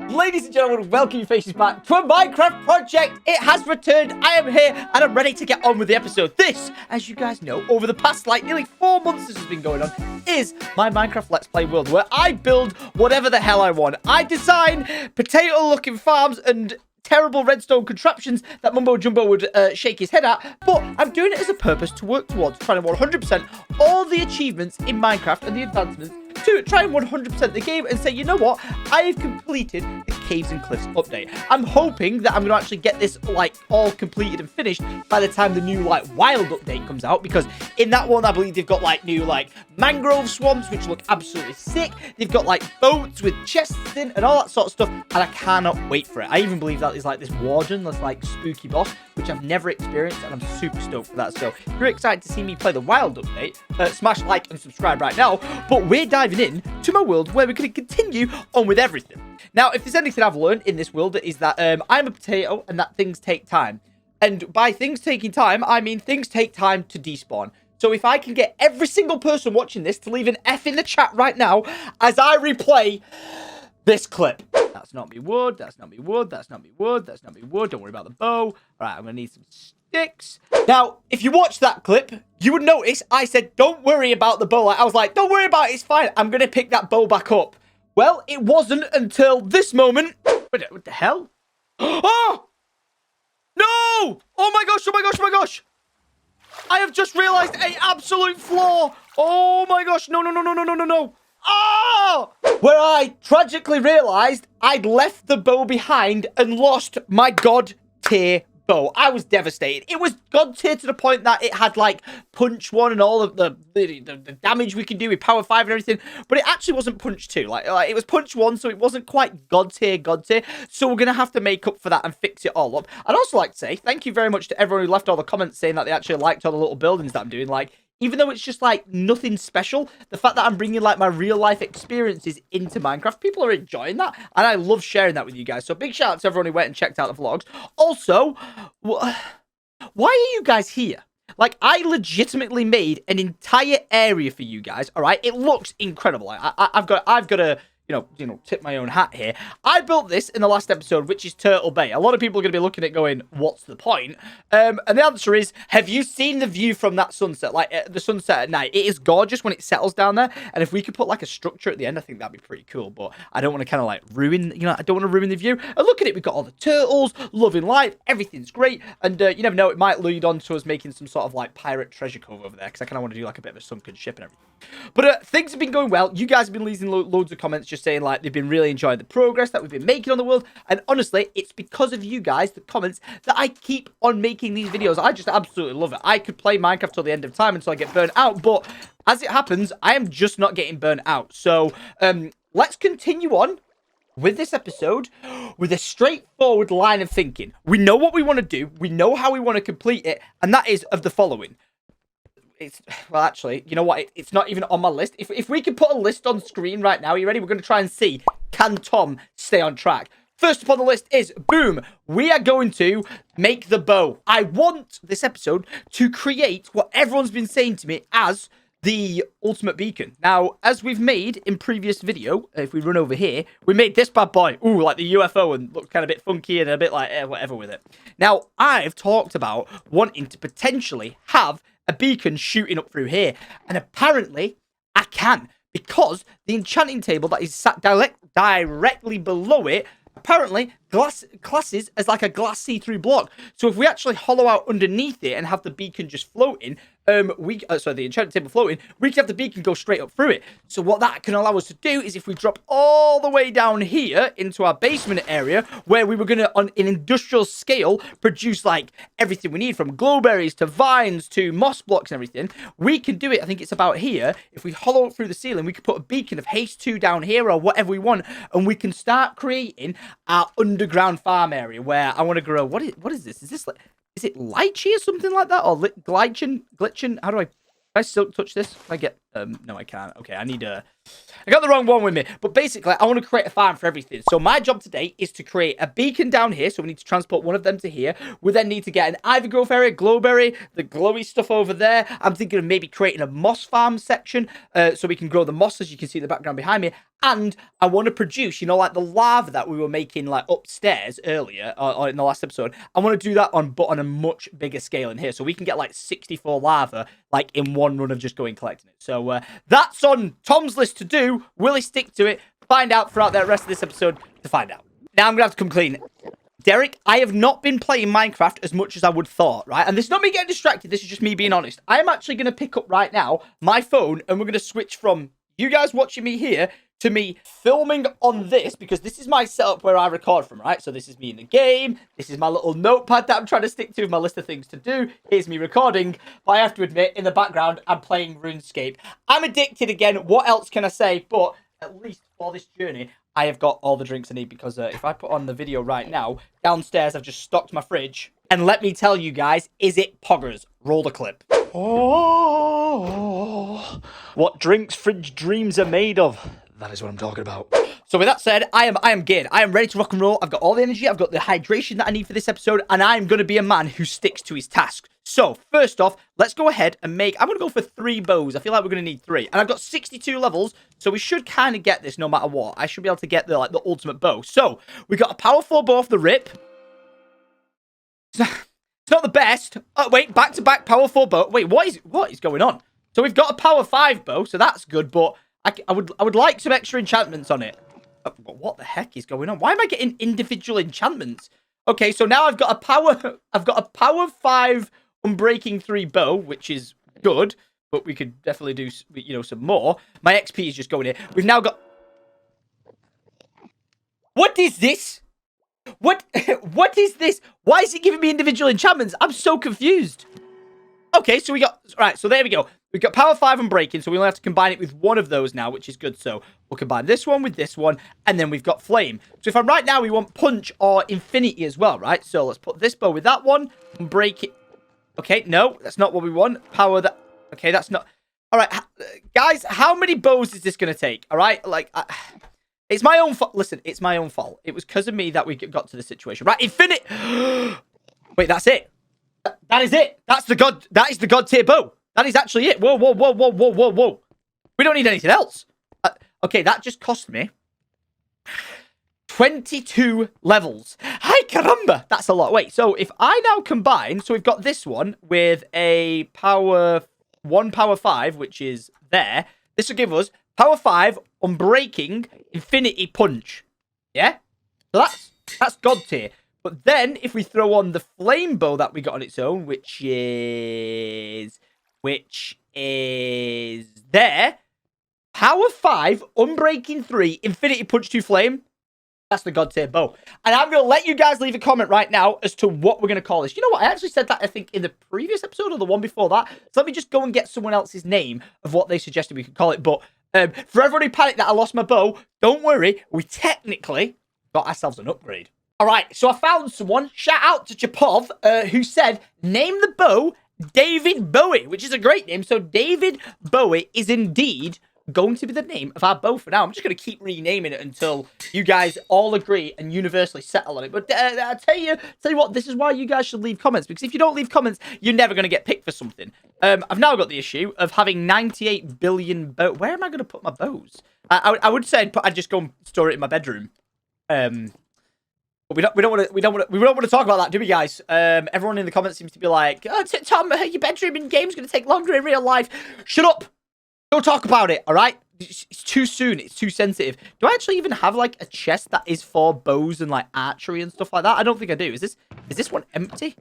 Ladies and gentlemen, welcome your faces back to a Minecraft project. It has returned. I am here and I'm ready to get on with the episode. This, as you guys know, over the past nearly 4 months this has been going on, is my Minecraft Let's Play world where I build whatever the hell I want. I design potato-looking farms and terrible redstone contraptions that Mumbo Jumbo would shake his head at, but I'm doing it as a purpose to work towards trying to 100% all the achievements in Minecraft and the advancements to try and 100% the game and say, you know what, I have completed the Caves and Cliffs update. I'm hoping that I'm going to actually get this all completed and finished by the time the new wild update comes out, because in that one I believe they've got new mangrove swamps which look absolutely sick. They've got boats with chests in and all that sort of stuff, and I cannot wait for it. I even believe that there's this warden, this spooky boss, which I've never experienced, and I'm super stoked for that. So if you're excited to see me play the wild update, smash like and subscribe right now. But we're diving in to my world where we're going to continue on with everything. Now, if there's anything I've learned in this world, is that I'm a potato and that things take time. And by things taking time, I mean things take time to despawn. So if I can get every single person watching this to leave an F in the chat right now as I replay this clip. That's not me wood, that's not me wood, that's not me wood, that's not me wood. Don't worry about the bow. All right, I'm going to need some sticks. Now, if you watch that clip, you would notice I said, don't worry about the bow. I was like, don't worry about it, it's fine. I'm going to pick that bow back up. Well, it wasn't until this moment. What the hell? Oh! No! Oh my gosh, oh my gosh, oh my gosh! I have just realized an absolute flaw. Oh my gosh, no, no, no, no, no, no, no, no. Ah! Where I tragically realized I'd left the bow behind and lost my god tier bow. I was devastated. It was god tier to the point that it had punch 1 and all of the damage we can do with power 5 and everything, but it actually wasn't punch 2. It was punch 1, so it wasn't quite god tier. So we're gonna have to make up for that and fix it all up. I'd also like to say thank you very much to everyone who left all the comments saying that they actually liked all the little buildings that I'm doing. Even though it's just nothing special, the fact that I'm bringing my real life experiences into Minecraft, people are enjoying that, and I love sharing that with you guys. So big shout out to everyone who went and checked out the vlogs. Also, why are you guys here? I legitimately made an entire area for you guys. All right, it looks incredible. I've got to tip my own hat here. I built this in the last episode, which is Turtle Bay. A lot of people are going to be looking at it going, what's the point? And the answer is, have you seen the view from that sunset? The sunset at night. It is gorgeous when it settles down there. And if we could put a structure at the end, I think that'd be pretty cool. But I don't want to ruin, I don't want to ruin the view. And look at it. We've got all the turtles, loving life. Everything's great. And you never know, it might lead on to us making some sort of pirate treasure cove over there. Because I kind of want to do a bit of a sunken ship and everything. But things have been going well. You guys have been leaving loads of comments just saying they've been really enjoying the progress that we've been making on the world. And honestly, it's because of you guys, the comments, that I keep on making these videos. I just absolutely love it. I could play Minecraft till the end of time until I get burnt out. But as it happens, I am just not getting burnt out. So let's continue on with this episode with a straightforward line of thinking. We know what we want to do. We know how we want to complete it. And that is of the following. Well, actually, you know what? It's not even on my list. If we can put a list on screen right now, you ready? We're going to try and see, can Tom stay on track? First up on the list is, boom, we are going to make the bow. I want this episode to create what everyone's been saying to me as the ultimate beacon. Now, as we've made in previous video, if we run over here, we made this bad boy. Ooh, like the UFO, and looks kind of a bit funky and a bit whatever with it. Now, I've talked about wanting to potentially have a beacon shooting up through here, and apparently I can, because the enchanting table that is sat directly below it apparently classes as a glass see-through block. So if we actually hollow out underneath it and have the beacon just floating, the enchanted table floating, we can have the beacon go straight up through it. So what that can allow us to do is, if we drop all the way down here into our basement area, where we were going to, on an industrial scale, produce everything we need, from glowberries to vines to moss blocks and everything, we can do it. I think it's about here. If we hollow it through the ceiling, we could put a beacon of haste 2 down here or whatever we want, and we can start creating our underground farm area where I want to grow. What is this? Is this is it lychee or something like that? Or glitchin? How do I still touch this? Can I get No, I can't. Okay, I got the wrong one with me. But basically, I want to create a farm for everything. So my job today is to create a beacon down here. So we need to transport one of them to here. We then need to get an ivy growth area, glowberry, the glowy stuff over there. I'm thinking of maybe creating a moss farm section so we can grow the moss, as you can see in the background behind me. And I want to produce, you know, like the lava that we were making like upstairs earlier or in the last episode. I want to do that but on a much bigger scale in here. So we can get like 64 lava like in one run of just going collecting it. So that's on Tom's list to do. Will he stick to it? Find out throughout the rest of this episode to find out. Now I'm going to have to come clean. Derek, I have not been playing Minecraft as much as I would thought, right? And this is not me getting distracted. This is just me being honest. I am actually going to pick up right now my phone and we're going to switch from you guys watching me here to me filming on this, because this is my setup where I record from, right? So this is me in the game. This is my little notepad that I'm trying to stick to with my list of things to do. Here's me recording. But I have to admit, in the background, I'm playing RuneScape. I'm addicted again. What else can I say? But at least for this journey, I have got all the drinks I need, because if I put on the video right now, downstairs I've just stocked my fridge. And let me tell you guys, is it poggers? Roll the clip. Oh, what drinks fridge dreams are made of. That is what I'm talking about. So with that said, I am geared. I am ready to rock and roll. I've got all the energy. I've got the hydration that I need for this episode. And I'm going to be a man who sticks to his task. So first off, let's go ahead and I'm going to go for 3 bows. I feel like we're going to need 3. And I've got 62 levels. So we should kind of get this no matter what. I should be able to get the ultimate bow. So we got a power 4 bow off the rip. It's not the best. Oh, wait, back-to-back power 4 bow. Wait, what is going on? So we've got a power 5 bow. So that's good, but I would like some extra enchantments on it. What the heck is going on? Why am I getting individual enchantments? Okay, so now I've got a power 5 unbreaking 3 bow, which is good, but we could definitely do, you know, some more. My XP is just going here. We've now got. What is this? What is this? Why is it giving me individual enchantments? I'm so confused. Okay, so we got right. So there we go. We've got power 5 and breaking, so we only have to combine it with one of those now, which is good. So we'll combine this one with this one, and then we've got flame. So if I'm right now, we want punch or infinity as well, right? So let's put this bow with that one and break it. Okay, no, that's not what we want. Power that. Okay, that's not. All right, guys, how many bows is this going to take? All right, like, it's my own fault. Listen, it's my own fault. It was because of me that we got to the situation. Right, infinite. Wait, that's it. That is it. That is the god tier bow. That is actually it. Whoa, whoa, whoa, whoa, whoa, whoa, whoa. We don't need anything else. Okay, that just cost me 22 levels. Hi, caramba. That's a lot. Wait, so if I now combine, so we've got this one with a power 5, which is there. This will give us power 5, unbreaking, infinity punch. Yeah? So that's god tier. But then, if we throw on the flame bow that we got on its own, which is there, power 5, unbreaking 3, infinity punch 2 flame. That's the god tier bow. And I'm going to let you guys leave a comment right now as to what we're going to call this. You know what? I actually said that, I think, in the previous episode or the one before that. So let me just go and get someone else's name of what they suggested we could call it. But for everyone who panicked that I lost my bow, don't worry. We technically got ourselves an upgrade. All right, so I found someone, shout out to Chapov, who said, name the bow David Bowie, which is a great name. So David Bowie is indeed going to be the name of our bow for now. I'm just going to keep renaming it until you guys all agree and universally settle on it. But I tell you what, this is why you guys should leave comments, because if you don't leave comments, you're never going to get picked for something. I've now got the issue of having 98 billion bows. Where am I going to put my bows? I would say I'd just go and store it in my bedroom. But we don't want to talk about that, do we, guys? Everyone in the comments seems to be like, oh, Tom, your bedroom in game's going to take longer in real life. Shut up. Don't talk about it, all right? It's too soon. It's too sensitive. Do I actually even have, like, a chest that is for bows and, like, archery and stuff like that? I don't think I do. Is this one empty?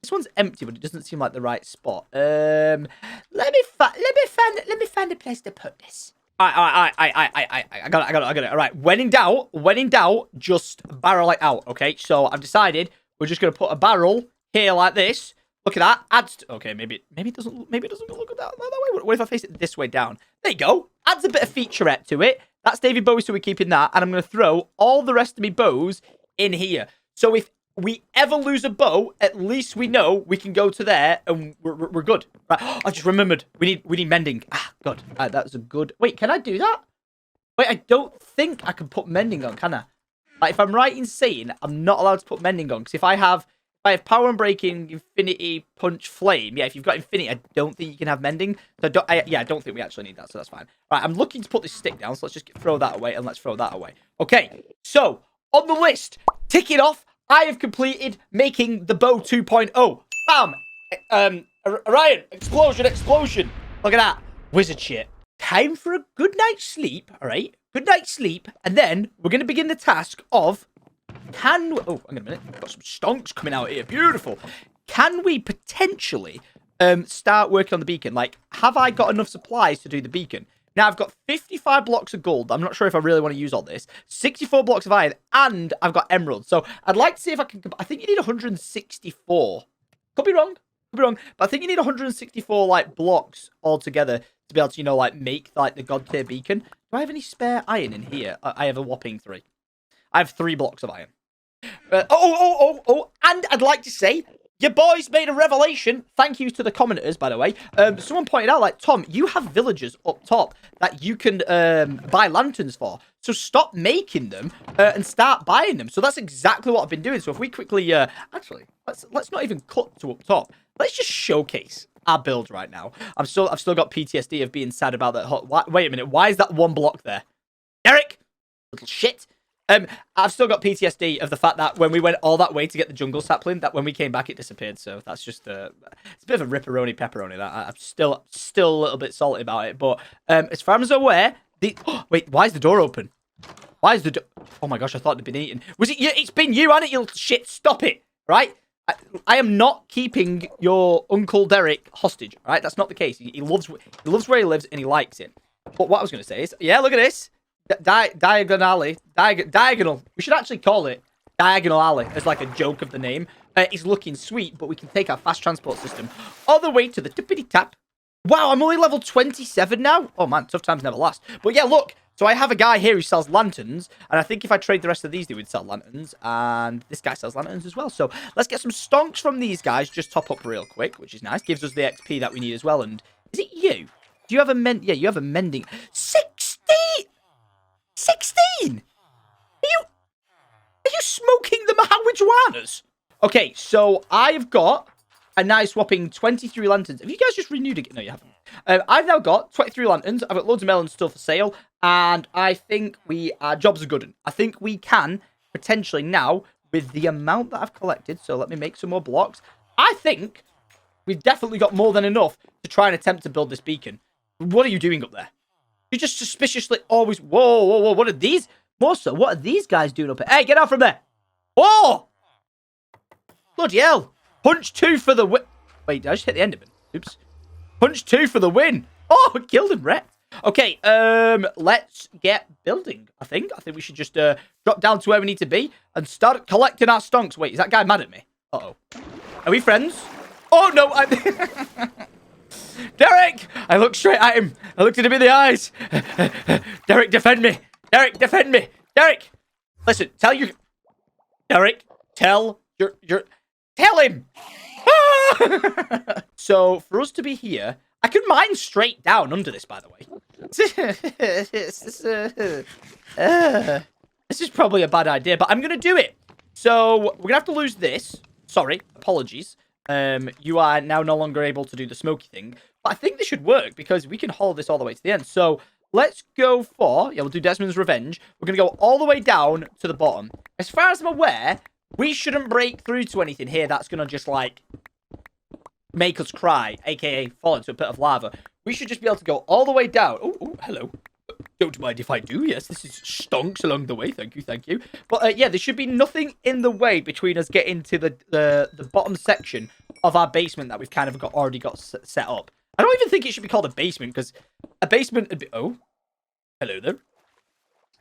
This one's empty, but it doesn't seem like the right spot. Let me find a place to put this. I got it. All right. When in doubt, just barrel it out. Okay. So I've decided we're just gonna put a barrel here like this. Look at that. Okay. Maybe it doesn't look at that way. What if I face it this way down? There you go. Adds a bit of featurette to it. That's David Bowie, so we're keeping that. And I'm gonna throw all the rest of my bows in here. So if we ever lose a bow, at least we know we can go to there and we're good. Right. I just remembered. We need mending. Ah, God. That was a good... Wait, can I do that? Wait, I don't think I can put mending on, can I? Like, if I'm right in saying I'm not allowed to put mending on, because if I have power and breaking, infinity, punch, flame, yeah, if you've got infinity, I don't think you can have mending. So I don't think we actually need that, so that's fine. Right, I'm looking to put this stick down, so let's just throw that away, and let's throw that away. Okay, so, on the list, tick it off, I have completed making the bow 2.0. Bam! Ryan, explosion. Look at that. Wizard shit. Time for a good night's sleep, alright? Good night's sleep, and then we're going to begin the task of... oh, hang on a minute. Got some stonks coming out here. Beautiful. Can we potentially start working on the beacon? Like, have I got enough supplies to do the beacon? Now, I've got 55 blocks of gold. I'm not sure if I really want to use all this. 64 blocks of iron, and I've got emeralds. So, I'd like to see if I can... I think you need 164. Could be wrong. But I think you need 164, like, blocks altogether to be able to, you know, like, make, like, the god tier beacon. Do I have any spare iron in here? I have a whopping 3. I have 3 blocks of iron. And I'd like to say, your boys made a revelation. Thank you to the commenters, by the way. Someone pointed out, like, Tom, you have villagers up top that you can buy lanterns for. So stop making them and start buying them. So that's exactly what I've been doing. So if we quickly, actually, let's not even cut to up top. Let's just showcase our build right now. I've still got PTSD of being sad about that. Wait a minute. Why is that 1 block there? Eric, little shit. I've still got PTSD of the fact that when we went all that way to get the jungle sapling, that when we came back, it disappeared. So that's just it's a bit of a ripperoni pepperoni. That I'm still a little bit salty about it. But as far as I'm aware, wait, why is the door open? Why is the door? Oh my gosh, I thought it'd been eaten. Was it you? It's been you, hasn't it? You little shit. Stop it, right? I am not keeping your Uncle Derek hostage, right? That's not the case. He loves where he lives and he likes it. But what I was going to say is, yeah, look at this. Diagonal. We should actually call it Diagonal Alley as like a joke of the name. It's looking sweet, but we can take our fast transport system all the way to the tippity tap. Wow, I'm only level 27 now. Oh man, tough times never last. But yeah, look. So I have a guy here who sells lanterns, and I think if I trade the rest of these, they would sell lanterns, and this guy sells lanterns as well. So let's get some stonks from these guys, just top up real quick, which is nice. Gives us the XP that we need as well. And is it you? Do you have a yeah, you have a mending. 16! 16! Are you smoking the marijuanas? Okay, so I've got a nice whopping 23 lanterns. Have you guys just renewed again? No, you haven't. I've now got 23 lanterns. I've got loads of melons still for sale. And I think our jobs are good. I think we can potentially now, with the amount that I've collected, so let me make some more blocks. I think we've definitely got more than enough to try and attempt to build this beacon. What are you doing up there? You're just suspiciously always... Whoa. What are these? More so, what are these guys doing up here? Hey, get out from there. Whoa! Bloody hell. Punch 2 for the win. Wait, did I just hit the end of it? Oops. Punch 2 for the win. Oh, killed him, wrecked. Okay, let's get building, I think. I think we should just drop down to where we need to be and start collecting our stonks. Wait, is that guy mad at me? Uh-oh. Are we friends? Oh, no. Derek! I looked straight at him. I looked at him in the eyes. Derek, defend me. Derek, defend me. Derek! Listen, Derek, tell him! So, for us to be here... I could mine straight down under this, by the way. This is probably a bad idea, but I'm going to do it. So, we're going to have to lose this. Sorry, apologies. You are now no longer able to do the smoky thing. But I think this should work, because we can haul this all the way to the end. So, let's go for... Yeah, we'll do Desmond's Revenge. We're going to go all the way down to the bottom. As far as I'm aware, we shouldn't break through to anything here that's going to just, like... make us cry, aka fall into a pit of lava. We should just be able to go all the way down. Oh, hello. Don't mind if I do. Yes, this is stonks along the way. Thank you. But yeah, there should be nothing in the way between us getting to the bottom section of our basement that we've kind of already got set up. I don't even think it should be called a basement, because a basement would be... Oh, hello there.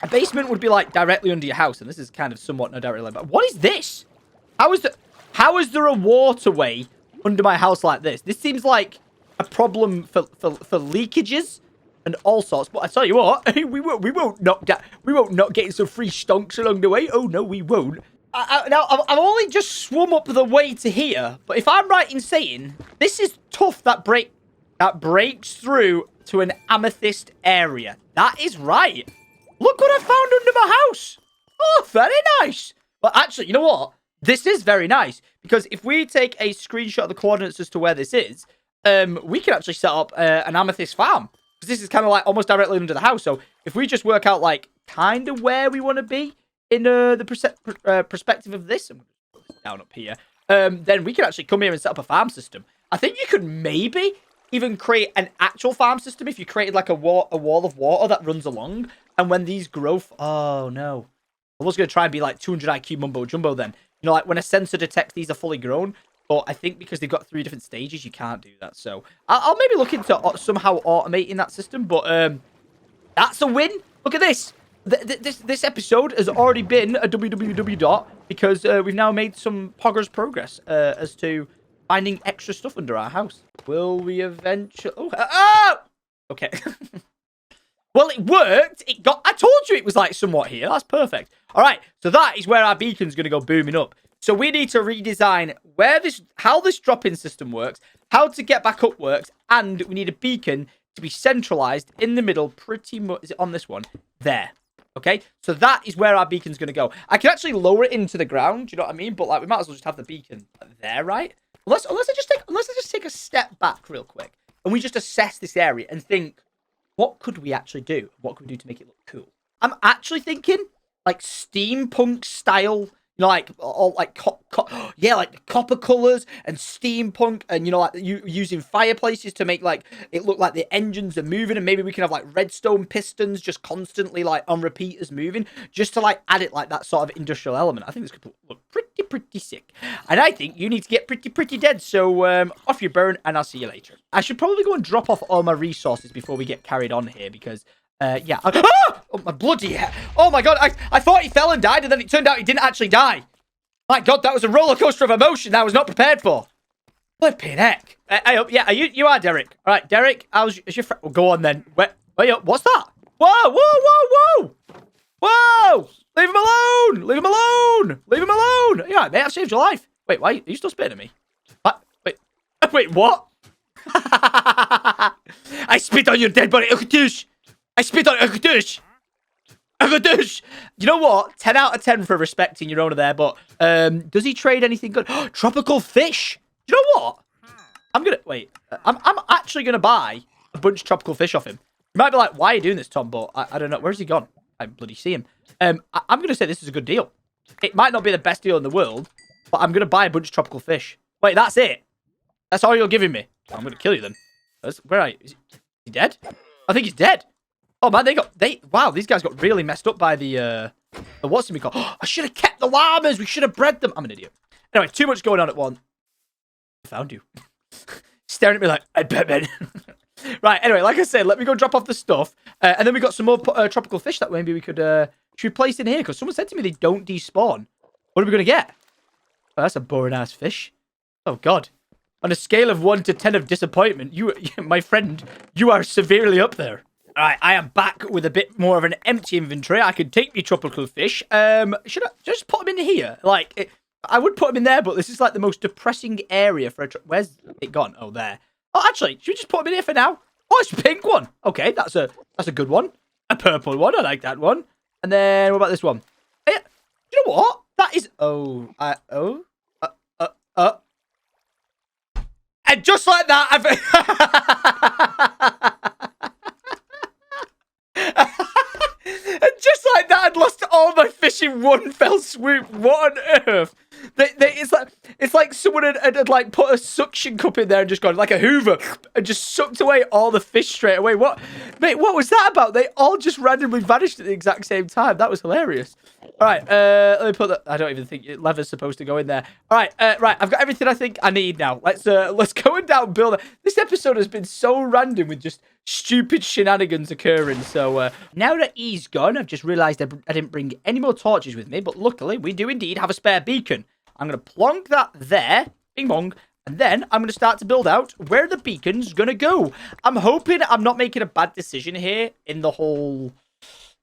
A basement would be like directly under your house, and this is kind of somewhat no directly like that. What is this? How is there a waterway under my house like this? This seems like a problem for leakages and all sorts. But I tell you what, we won't not get some free stonks along the way. Oh no, we won't. Now, I've only just swum up the way to here, but if I'm right in saying this is tough, that breaks through to an amethyst area. That is right. Look what I found under my house. Oh, very nice. But actually, you know what? This is very nice, because if we take a screenshot of the coordinates as to where this is, we can actually set up an amethyst farm. Because this is kind of like almost directly under the house. So if we just work out like kind of where we want to be in the perspective of this, and we'll put this down up here, then we can actually come here and set up a farm system. I think you could maybe even create an actual farm system if you created like a wall of water that runs along. And when these grow... Oh, no. I was going to try and be like 200 IQ mumbo jumbo then. You know, like when a sensor detects these are fully grown. But I think because they've got 3 different stages, you can't do that. So I'll maybe look into somehow automating that system. But that's a win. Look at this. This episode has already been a www. Because we've now made some progress as to finding extra stuff under our house. Will we eventually... Oh! Okay. Well, it worked. I told you it was like somewhat here. That's perfect. All right. So that is where our beacon's going to go booming up. So we need to redesign how this drop-in system works, how to get back up works, and we need a beacon to be centralized in the middle pretty much. Is it on this one? There. Okay. So that is where our beacon's going to go. I can actually lower it into the ground. You know what I mean? But like, we might as well just have the beacon there, right? Unless I just take a step back real quick and we just assess this area and think, what could we actually do? What could we do to make it look cool? I'm actually thinking like steampunk style, you know, like all like like the copper colors and steampunk, and you know, like using fireplaces to make like it look like the engines are moving, and maybe we can have like redstone pistons just constantly like on repeat as moving, just to like add it like that sort of industrial element. I think this could look pretty sick, and I think you need to get pretty dead. So off you burn, and I'll see you later. I should probably go and drop off all my resources before we get carried on here, because yeah. Oh, my bloody head. Oh my god, I thought he fell and died, and then it turned out he didn't actually die. My god, that was a roller coaster of emotion that I was not prepared for. Flipping heck. I hope, yeah, you are Derek. All right, Derek, how's your friend? Well, go on then. Wait, what's that? Whoa. Leave him alone. Leave him alone. Yeah, mate, I've saved your life. Wait, why? Are you still spitting at me? What? Wait, what? I spit on your dead body. I spit on it. You know what? 10 out of 10 for respecting your owner there, but does he trade anything good? Tropical fish. You know what? I'm actually gonna buy a bunch of tropical fish off him. You might be like, why are you doing this, Tom? But I don't know. Where's he gone? I bloody see him. I'm gonna say this is a good deal. It might not be the best deal in the world, but I'm gonna buy a bunch of tropical fish. Wait, that's it? That's all you're giving me? I'm gonna kill you then. Where are you? Is he dead? I think he's dead. Oh man, wow, these guys got really messed up by the what's it called? I should have kept the llamas. We should have bred them. I'm an idiot. Anyway, too much going on at once. I found you. Staring at me like, I bet, man. Right, anyway, like I said, let me go drop off the stuff. And then we got some more tropical fish that maybe we could should we place in here? Because someone said to me they don't despawn. What are we going to get? Oh, that's a boring-ass fish. Oh, God. On a scale of 1 to 10 of disappointment, my friend, you are severely up there. All right, I am back with a bit more of an empty inventory. I could take me tropical fish. Should I just put them in here? Like, I would put them in there, but this is like the most depressing area for a... Where's it gone? Oh, there. Oh, actually, should we just put them in here for now? Oh, it's a pink one. Okay, that's a good one. A purple one. I like that one. And then what about this one? You know what? That is... And just like that, And just like that, I'd lost all my fish in one fell swoop. What on earth? It's like someone had like put a suction cup in there and just gone like a Hoover and just sucked away all the fish straight away. What, mate? What was that about? They all just randomly vanished at the exact same time. That was hilarious. All right, let me put that. I don't even think leather's supposed to go in there. All right, right. I've got everything I think I need now. Let's go and down build. This episode has been so random with just stupid shenanigans occurring. So now that he's gone, I've just realised I didn't bring any more torches with me. But luckily, we do indeed have a spare beacon. I'm going to plonk that there, bing bong, and then I'm going to start to build out where the beacon's going to go. I'm hoping I'm not making a bad decision here in the whole,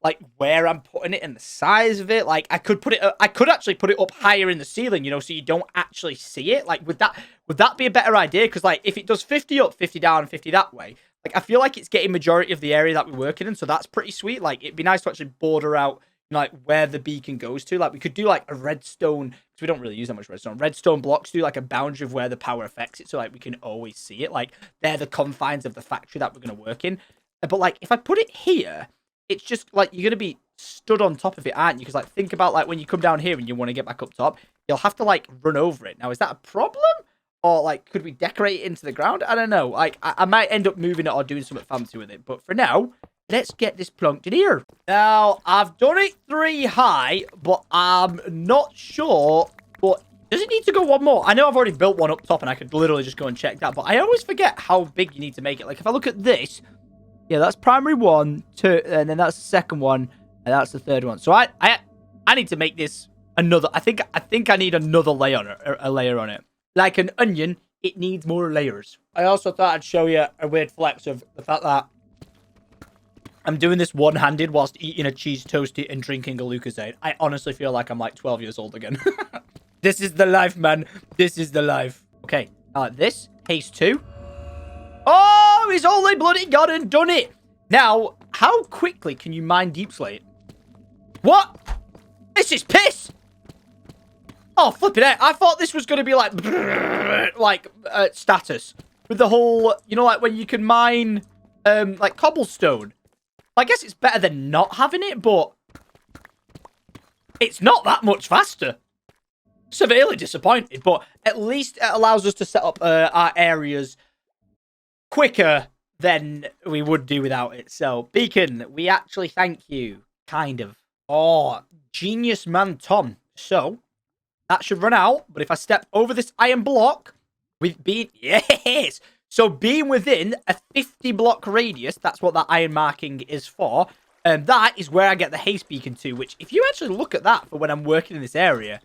like where I'm putting it and the size of it. Like I could actually put it up higher in the ceiling, you know, so you don't actually see it. Like would that be a better idea? Because like if it does 50 up, 50 down, 50 that way, like I feel like it's getting majority of the area that we're working in, so that's pretty sweet. Like it'd be nice to actually border out, you know, like where the beacon goes to. Like we could do like a redstone, because we don't really use that much redstone. Redstone blocks do like a boundary of where the power affects it, so like we can always see it. Like they're the confines of the factory that we're gonna work in. But like if I put it here, it's just like you're gonna be stood on top of it, aren't you? Because like think about like when you come down here and you want to get back up top, you'll have to like run over it. Now is that a problem? Or like could we decorate it into the ground? I don't know. Like I might end up moving it or doing something fancy with it. But for now, let's get this plunked in here. Now I've done it 3 high, but I'm not sure. But does it need to go one more? I know I've already built one up top and I could literally just go and check that. But I always forget how big you need to make it. Like if I look at this, yeah, that's primary 1, 2, and then that's the second one, and that's the third one. So I need to make this another. I think I need another layer on it, a layer on it. Like an onion, it needs more layers. I also thought I'd show you a weird flex of the fact that I'm doing this one-handed whilst eating a cheese toastie and drinking a Lucozade. I honestly feel like I'm like 12 years old again. This is the life, man. This is the life. Okay, this haste 2. Oh, he's only bloody gone and done it. Now, how quickly can you mine deep slate? What? This is piss. Oh, flipping out. I thought this was going to be like, status. With the whole, you know, like when you can mine, like cobblestone. I guess it's better than not having it, but it's not that much faster. Severely disappointed, but at least it allows us to set up our areas quicker than we would do without it. So, Beacon, we actually thank you. Kind of. Oh, genius man, Tom. So, that should run out. But if I step over this iron block, with being... Yes! So, being within a 50 block radius, that's what that iron marking is for. And that is where I get the haste beacon to, which, if you actually look at that for when I'm working in this area,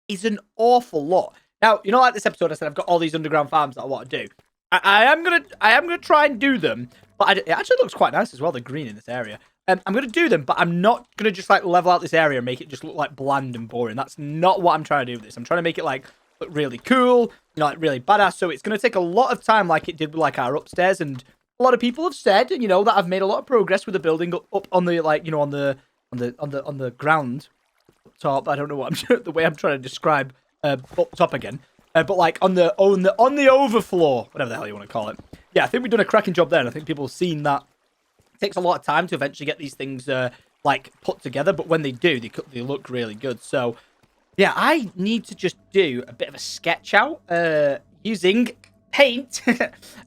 is an awful lot. Now, you know, like this episode, I said I've got all these underground farms that I want to do. I am gonna try and do them, but it actually looks quite nice as well. The green in this area. I'm gonna do them, but I'm not gonna just like level out this area and make it just look like bland and boring. That's not what I'm trying to do with this. I'm trying to make it like look really cool, you know, like really badass. So it's gonna take a lot of time, like it did with like our upstairs. And a lot of people have said, you know, that I've made a lot of progress with the building up on the like, you know, on the ground top. I don't know what the way I'm trying to describe up top again. But like on the overfloor, whatever the hell you want to call it. Yeah, I think we've done a cracking job there, and I think people have seen that it takes a lot of time to eventually get these things like put together. But when they do, they look really good. So yeah, I need to just do a bit of a sketch out using paint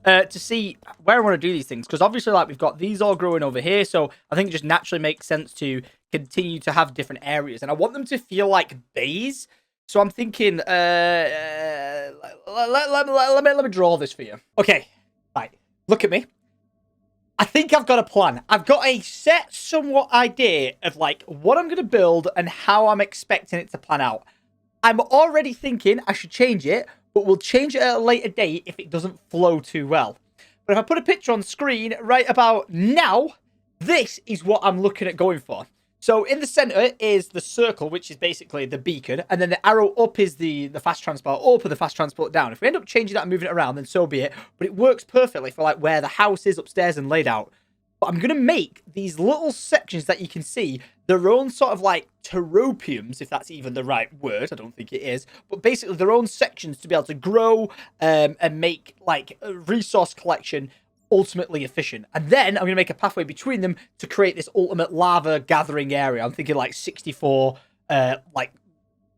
to see where I want to do these things. Because obviously, like we've got these all growing over here, so I think it just naturally makes sense to continue to have different areas, and I want them to feel like bays. So I'm thinking, let me draw this for you. Okay, right, look at me. I think I've got a plan. I've got a set somewhat idea of like what I'm going to build and how I'm expecting it to plan out. I'm already thinking I should change it, but we'll change it at a later date if it doesn't flow too well. But if I put a picture on screen right about now, this is what I'm looking at going for. So in the center is the circle, which is basically the beacon. And then the arrow up is the fast transport up and the fast transport down. If we end up changing that and moving it around, then so be it. But it works perfectly for like where the house is upstairs and laid out. But I'm going to make these little sections that you can see their own sort of like terropiums, if that's even the right word. I don't think it is. But basically their own sections to be able to grow and make like a resource collection ultimately efficient. And then I'm going to make a pathway between them to create this ultimate lava gathering area. I'm thinking like 64 like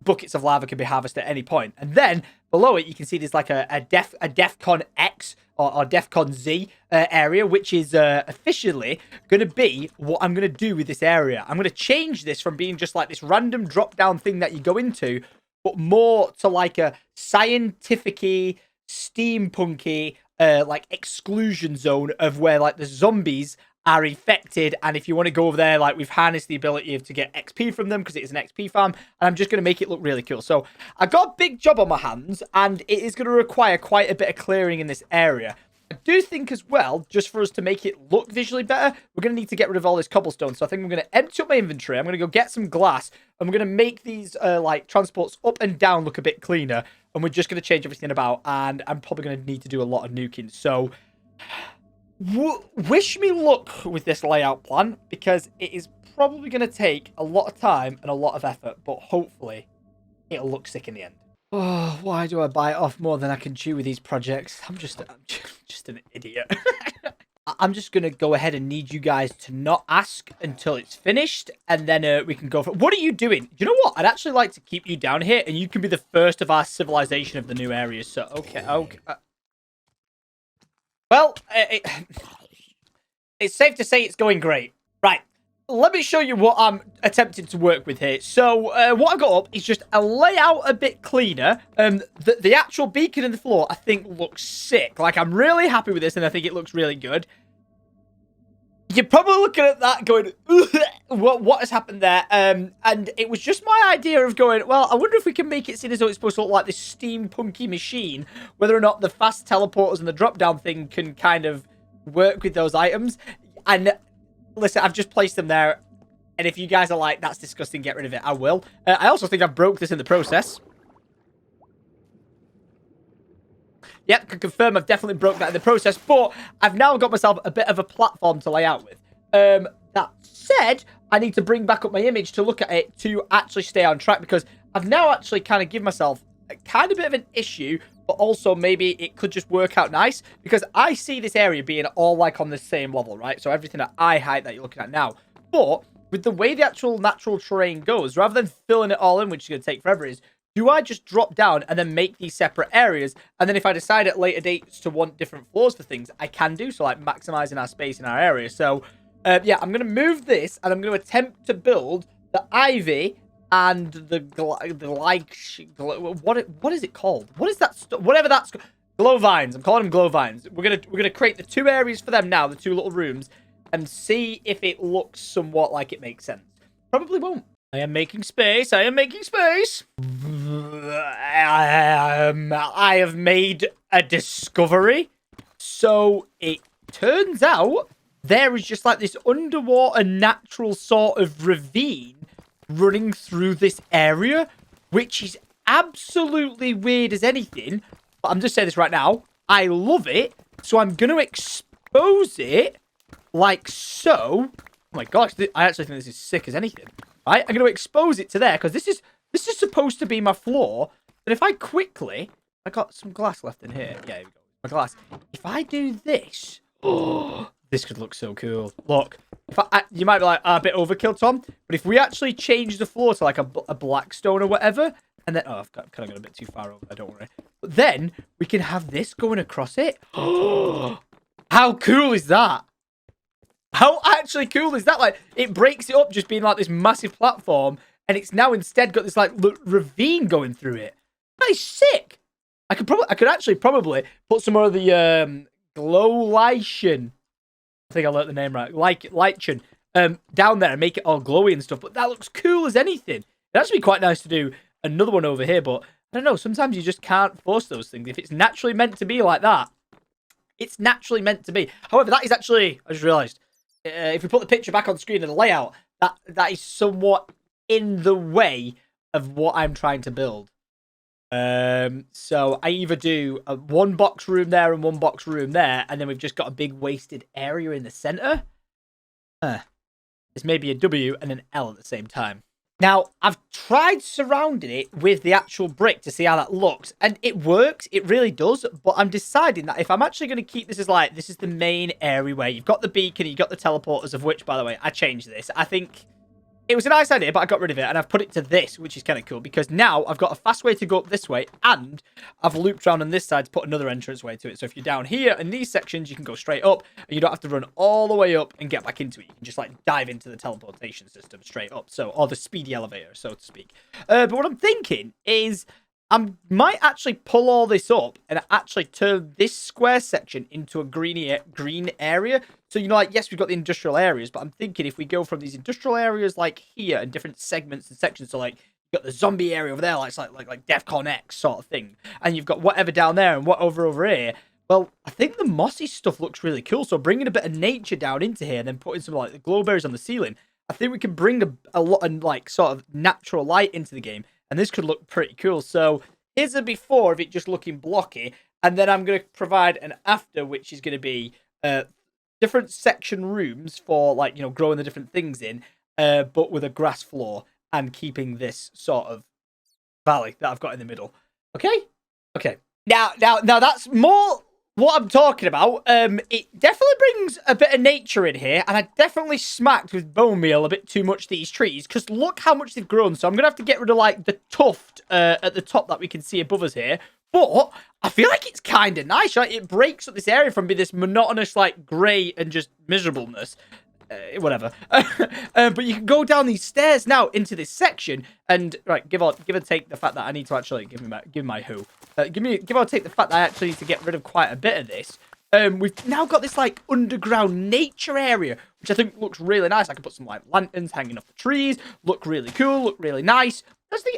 buckets of lava can be harvested at any point. And then below it, you can see there's like a DEFCON X or DEFCON Z area, which is officially going to be what I'm going to do with this area. I'm going to change this from being just like this random drop-down thing that you go into, but more to like a scientific-y, steampunky, like exclusion zone of where like the zombies are infected, and if you want to go over there, like we've harnessed the ability to get XP from them because it is an XP farm, and I'm just going to make it look really cool. So I've got a big job on my hands, and it is going to require quite a bit of clearing in this area. I do think as well, just for us to make it look visually better, we're going to need to get rid of all this cobblestone. So I think I'm going to empty up my inventory. I'm going to go get some glass. And we're going to make these, like, transports up and down look a bit cleaner. And we're just going to change everything about. And I'm probably going to need to do a lot of nuking. So, wish me luck with this layout plan. Because it is probably going to take a lot of time and a lot of effort. But hopefully, it'll look sick in the end. Oh, why do I bite off more than I can chew with these projects? I'm just an idiot. I'm just going to go ahead and need you guys to not ask until it's finished, and then we can go for it. What are you doing? You know what? I'd actually like to keep you down here, and you can be the first of our civilization of the new areas. So, okay. Well, it's safe to say it's going great. Right. Let me show you what I'm attempting to work with here. So, what I got up is just a layout a bit cleaner. The actual beacon in the floor, I think, looks sick. Like, I'm really happy with this, and I think it looks really good. You're probably looking at that going, what has happened there? And it was just my idea of going, well, I wonder if we can make it seem as though it's supposed to look like this steampunky machine, whether or not the fast teleporters and the drop-down thing can kind of work with those items. And listen, I've just placed them there, and if you guys are like, that's disgusting, get rid of it, I will. I also think I broke this in the process. Yep, can confirm I've definitely broke that in the process, but I've now got myself a bit of a platform to lay out with. That said, I need to bring back up my image to look at it to actually stay on track, because I've now actually kind of given myself a kind of bit of an issue, but also maybe it could just work out nice, because I see this area being all like on the same level, right? So everything at eye height that you're looking at now. But with the way the actual natural terrain goes, rather than filling it all in, which is going to take forever, is do I just drop down and then make these separate areas? And then if I decide at later dates to want different floors for things, I can do so, like maximizing our space in our area. So, yeah, I'm going to move this, and I'm going to attempt to build the ivy and what is it called? What is that? Whatever that's glow vines. I'm calling them glow vines. We're gonna create the two areas for them now, the two little rooms, and see if it looks somewhat like it makes sense. Probably won't. I am making space. I am making space. I have made a discovery. So it turns out there is just like this underwater natural sort of ravine running through this area, which is absolutely weird as anything. But I'm just saying this right now. I love it. So I'm going to expose it like so. Oh my gosh, I actually think this is sick as anything. Right? I'm going to expose it to there, because this is supposed to be my floor. But if I quickly, I got some glass left in here. Yeah, here we go. My glass. If I do this, oh, this could look so cool. Look, if you might be like, a bit overkill, Tom. But if we actually change the floor to like a black stone or whatever, and then, oh, I've kind of got a bit too far over. Don't worry. But then we can have this going across it. Oh, how cool is that? How actually cool is that? Like, it breaks it up just being like this massive platform, and it's now instead got this like ravine going through it. That is sick. I could actually probably put some more of the glowlition. I think I learned the name right. Lichen down there and make it all glowy and stuff. But that looks cool as anything. It'd actually be quite nice to do another one over here, but I don't know. Sometimes you just can't force those things. If it's naturally meant to be like that, it's naturally meant to be. However, that is actually, I just realised, if we put the picture back on screen of the layout, that is somewhat in the way of what I'm trying to build. So I either do a one box room there and one box room there, and then we've just got a big wasted area in the center. It's maybe a W and an L at the same time. Now, I've tried surrounding it with the actual brick to see how that looks, and it works, it really does, but I'm deciding that if I'm actually going to keep this as like, this is the main area where you've got the beacon, you've got the teleporters, of which, by the way, I changed this. I think it was a nice idea, but I got rid of it, and I've put it to this, which is kind of cool, because now I've got a fast way to go up this way, and I've looped around on this side to put another entrance way to it. So if you're down here in these sections, you can go straight up, and you don't have to run all the way up and get back into it. You can just, like, dive into the teleportation system straight up, so, or the speedy elevator, so to speak. But what I'm thinking is I might actually pull all this up and actually turn this square section into a green area. So, you know, like, yes, we've got the industrial areas, but I'm thinking if we go from these industrial areas like here and different segments and sections, so like you've got the zombie area over there, like DEFCON X sort of thing, and you've got whatever down there and what over here, Well, I think the mossy stuff looks really cool. So bringing a bit of nature down into here and then putting some like the glowberries on the ceiling, I think we can bring a lot of like sort of natural light into the game. And this could look pretty cool. So here's a before of it just looking blocky. And then I'm going to provide an after, which is going to be different section rooms for like, growing the different things in, but with a grass floor and keeping this sort of valley that I've got in the middle. Okay? Okay. Now that's more what I'm talking about. It definitely brings a bit of nature in here, and I definitely smacked with bone meal a bit too much these trees, because look how much they've grown. So I'm gonna have to get rid of like the tuft at the top that we can see above us here. But I feel like it's kind of nice, right? It breaks up this area from being this monotonous, like, grey and just miserableness. Whatever. But you can go down these stairs now into this section, and right, give or take the fact that I need to actually give my who. Give or take the fact that I actually need to get rid of quite a bit of this. We've now got this like underground nature area, which I think looks really nice. I can put some like lanterns hanging off the trees. Look really cool. Look really nice.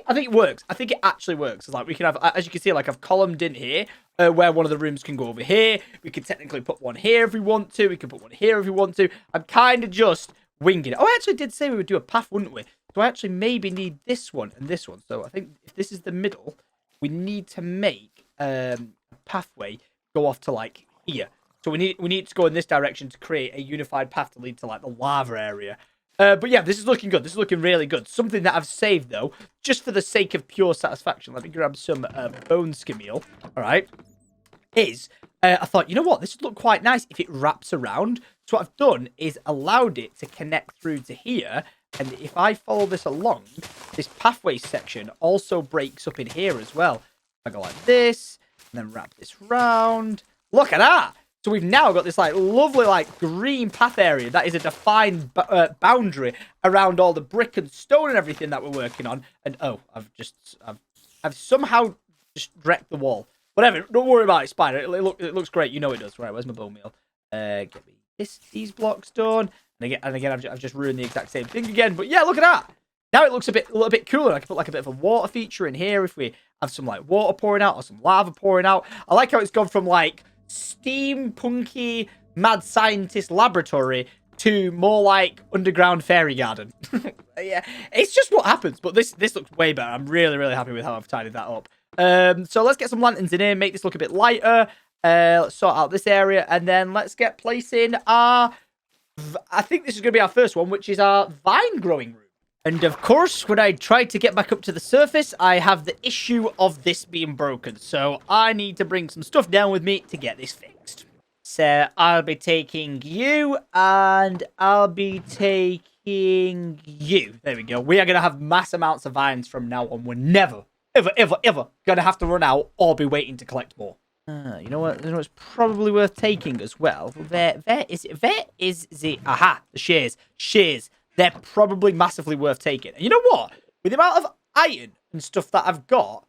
I think it works. I think it actually works. It's like we can have, as you can see, like I've columned in here where one of the rooms can go over here. We could technically put one here if we want to. We can put one here if we want to. I'm kind of just winging it. Oh, I actually did say we would do a path, wouldn't we? So I actually maybe need this one and this one. So I think if this is the middle, we need to make a pathway go off to like here. So we need to go in this direction to create a unified path to lead to like the lava area. But yeah, this is looking good. This is looking really good. Something that I've saved, though, just for the sake of pure satisfaction. Let me grab some bone skin meal. All right. I thought, you know what? This would look quite nice if it wraps around. So what I've done is allowed it to connect through to here. And if I follow this along, this pathway section also breaks up in here as well. I go like this, and then wrap this round. Look at that! So we've now got this like lovely like green path area that is a defined boundary around all the brick and stone and everything that we're working on. And oh, I've somehow just wrecked the wall. Whatever, don't worry about it, Spider. It looks great. You know it does. Right, where's my bone meal? Get me these blocks done. And again, I've just ruined the exact same thing again. But yeah, look at that. Now it looks a little bit cooler. I can put like a bit of a water feature in here if we have some like water pouring out or some lava pouring out. I like how it's gone from like steampunky mad scientist laboratory to more like underground fairy garden. Yeah, it's just what happens. But this looks way better. I'm really happy with how I've tidied that up. So let's get some lanterns in here, make this look a bit lighter. Let's sort out this area, and then let's get placing our, I think this is going to be our first one, which is our vine growing room. And of course, when I try to get back up to the surface, I have the issue of this being broken. So I need to bring some stuff down with me to get this fixed. So I'll be taking you, and I'll be taking you. There we go. We are going to have mass amounts of vines from now on. We're never, ever going to have to run out or be waiting to collect more. You know what? It's probably worth taking as well. There is the, aha, the shears. They're probably massively worth taking. And you know what? With the amount of iron and stuff that I've got,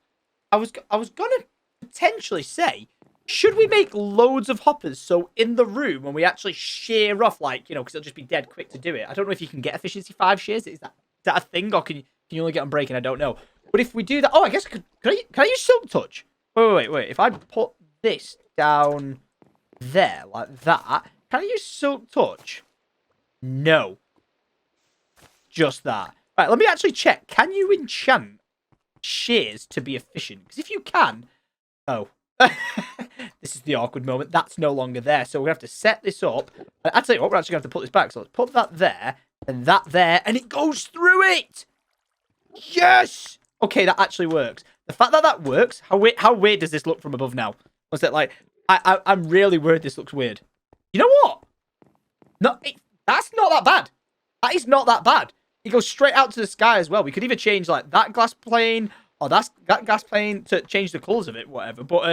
I was gonna potentially say, should we make loads of hoppers so in the room when we actually shear off, like, because it'll just be dead quick to do it. I don't know if you can get efficiency 5 shears. Is that a thing, or can you only get them breaking? I don't know. But if we do that, oh, I guess can I use silk touch? Wait. If I put this down there like that, can I use silk touch? No. Just that. Right, let me actually check. Can you enchant shears to be efficient? Because if you can... Oh. This is the awkward moment. That's no longer there. So we have to set this up. I'll tell you what, we're actually going to have to put this back. So let's put that there, and that there, and it goes through it! Yes! Okay, that actually works. The fact that that works, how weird does this look from above now? Was it like... I'm really worried this looks weird. You know what? No, that's not that bad. That is not that bad. It goes straight out to the sky as well. We could either change like that glass plane or that glass plane to change the colours of it, whatever. But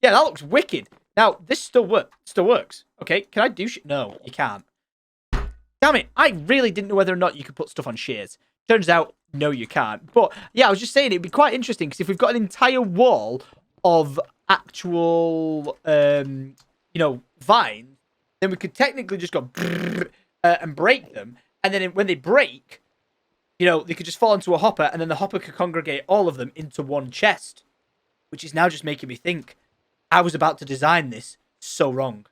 yeah, that looks wicked. Now this still works. Okay, can I do shit? No, you can't. Damn it! I really didn't know whether or not you could put stuff on shears. Turns out, no, you can't. But yeah, I was just saying it'd be quite interesting because if we've got an entire wall of actual, vines, then we could technically just go and break them. And then when they break, they could just fall into a hopper, and then the hopper could congregate all of them into one chest. Which is now just making me think, I was about to design this so wrong.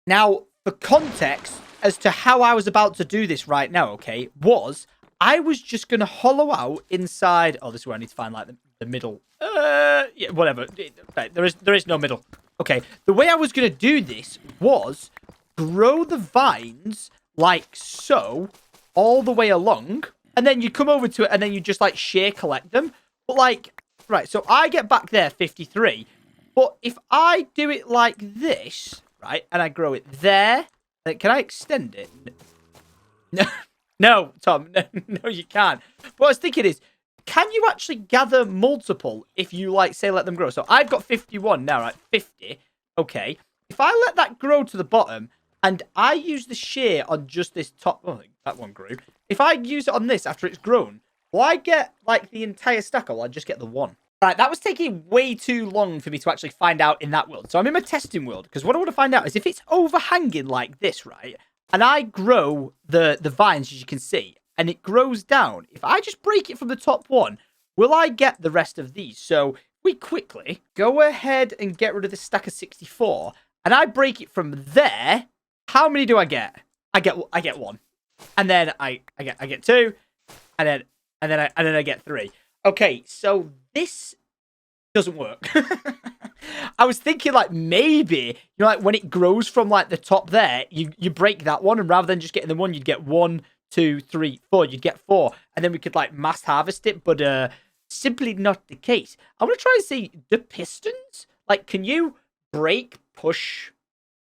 Now, for context as to how I was about to do this right now, okay, was I was just going to hollow out inside... Oh, this is where I need to find, like, the middle. Yeah, whatever. There is no middle. Okay, the way I was going to do this was grow the vines like so all the way along, and then you come over to it, and then you just, like, shear collect them. But, like, right, so I get back there 53, but if I do it like this, right, and I grow it there, then can I extend it? No, no, Tom, no, you can't. What I was thinking is, can you actually gather multiple if you, like, say, let them grow? So I've got 51 now, right? 50. Okay. If I let that grow to the bottom and I use the shear on just this top... Oh, that one grew. If I use it on this after it's grown, will I get, like, the entire stack or will I just get the one? Right, that was taking way too long for me to actually find out in that world. So I'm in my testing world because what I want to find out is if it's overhanging like this, right? And I grow the vines, as you can see, and it grows down. If I just break it from the top one, will I get the rest of these? So we quickly go ahead and get rid of the stack of 64, and I break it from there. How many do I get? I get one, and then I get two, and then I get three. Okay, so this doesn't work. I was thinking, like, maybe, you know, like, when it grows from, like, the top there, you break that one, and rather than just getting the one, you'd get 1, 2, 3, 4. You'd get 4, and then we could, like, mass harvest it, but simply not the case. I want to try and see the pistons. Like, can you break, push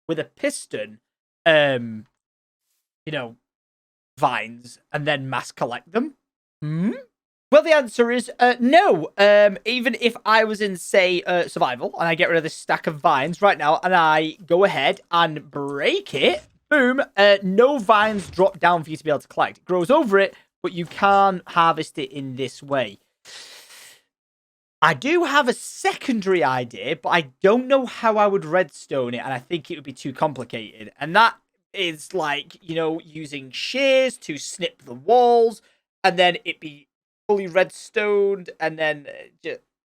with a piston, you know, vines, and then mass collect them? Well, the answer is no. Even if I was in, say, survival, and I get rid of this stack of vines right now, and I go ahead and break it, boom, no vines drop down for you to be able to collect. It grows over it, but you can't harvest it in this way. I do have a secondary idea, but I don't know how I would redstone it, and I think it would be too complicated. And that is, like, you know, using shears to snip the walls, and then it be fully redstoned, and then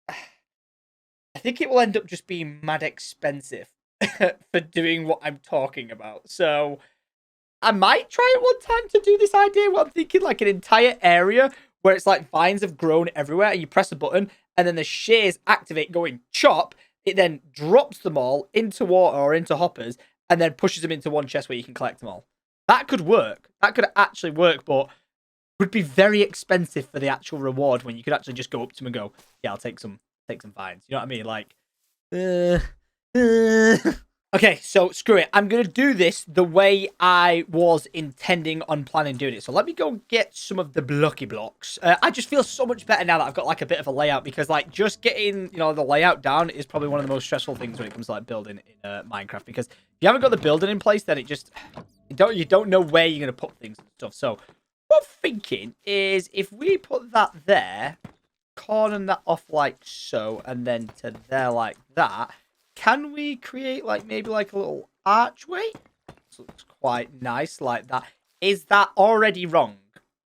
I think it will end up just being mad expensive for doing what I'm talking about. So I might try it one time to do this idea. What I'm thinking, like, an entire area where it's like vines have grown everywhere, and you press a button, and then the shears activate going chop. It then drops them all into water or into hoppers, and then pushes them into one chest where you can collect them all. That could work. That could actually work, but would be very expensive for the actual reward when you could actually just go up to them and go, yeah, I'll take some vines. You know what I mean? Like, Okay, so screw it. I'm going to do this the way I was intending on planning doing it. So let me go get some of the blocky blocks. I just feel so much better now that I've got, like, a bit of a layout, because, like, just getting, you know, the layout down is probably one of the most stressful things when it comes to, like, building in Minecraft, because if you haven't got the building in place, then it just, you don't know where you're going to put things and stuff. So what I'm thinking is if we put that there, corner that off like so, and then to there like that, can we create, like, maybe like a little archway? This looks quite nice like that. Is that already wrong?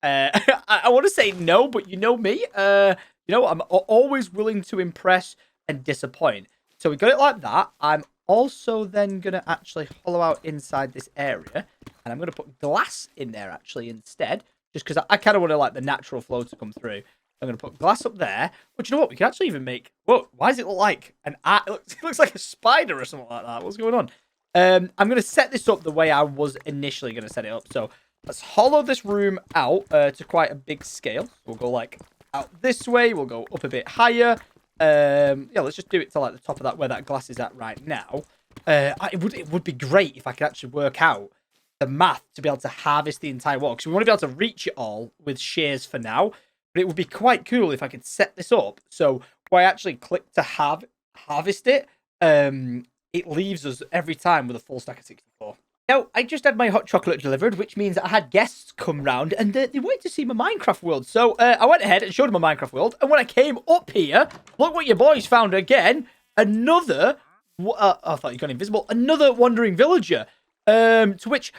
I want to say no, but you know me. You know, I'm always willing to impress and disappoint. So we got it like that. I'm also then going to actually hollow out inside this area. And I'm going to put glass in there, actually, instead. Just because I kind of want to, like, the natural flow to come through. I'm going to put glass up there. But you know what? We can actually even make... Whoa, why does it look like an... It looks like a spider or something like that. What's going on? I'm going to set this up the way I was initially going to set it up. So let's hollow this room out to quite a big scale. We'll go, like, out this way. We'll go up a bit higher. Yeah, let's just do it to, like, the top of that, where that glass is at right now. It would be great if I could actually work out the math to be able to harvest the entire wall, because we want to be able to reach it all with shears for now. But it would be quite cool if I could set this up so where I actually click to harvest it, it leaves us every time with a full stack of 64. Now, I just had my hot chocolate delivered, which means I had guests come round, and they wanted to see my Minecraft world. So I went ahead and showed them my Minecraft world, and when I came up here, look what your boys found again. Another... I thought you got invisible. Another wandering villager. To which...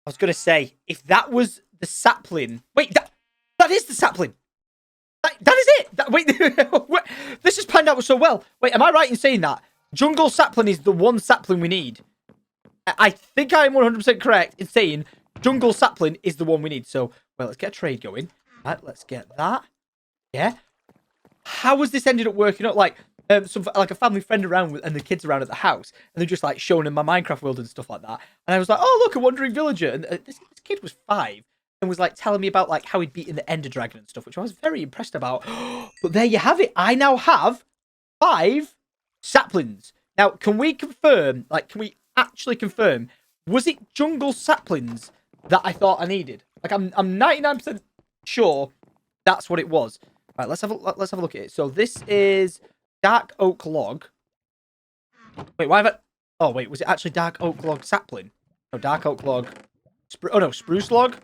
I was going to say, if that was the sapling... Wait, that is the sapling. That is it. Wait, this just panned out so well. Wait, am I right in saying that? jungle sapling is the one sapling we need. I think I'm 100% correct in saying jungle sapling is the one we need. So, well, let's get a trade going. Right, let's get that. Yeah. How has this ended up working out? Like, like a family friend around and the kids around at the house, and they're just like showing in my Minecraft world and stuff like that. And I was like, oh, look, a wandering villager. And this kid was 5 and was like telling me about like how he'd beaten the Ender Dragon and stuff, which I was very impressed about. But there you have it. I now have 5 saplings. Now, can we confirm, like, can we actually confirm, was it jungle saplings that I thought I needed? Like, I'm 99% sure that's what it was. All right, let's have a look at it. So this is dark oak log. Wait, why have I... Oh, wait, was it actually dark oak log sapling? No, dark oak log... Oh, no, spruce log?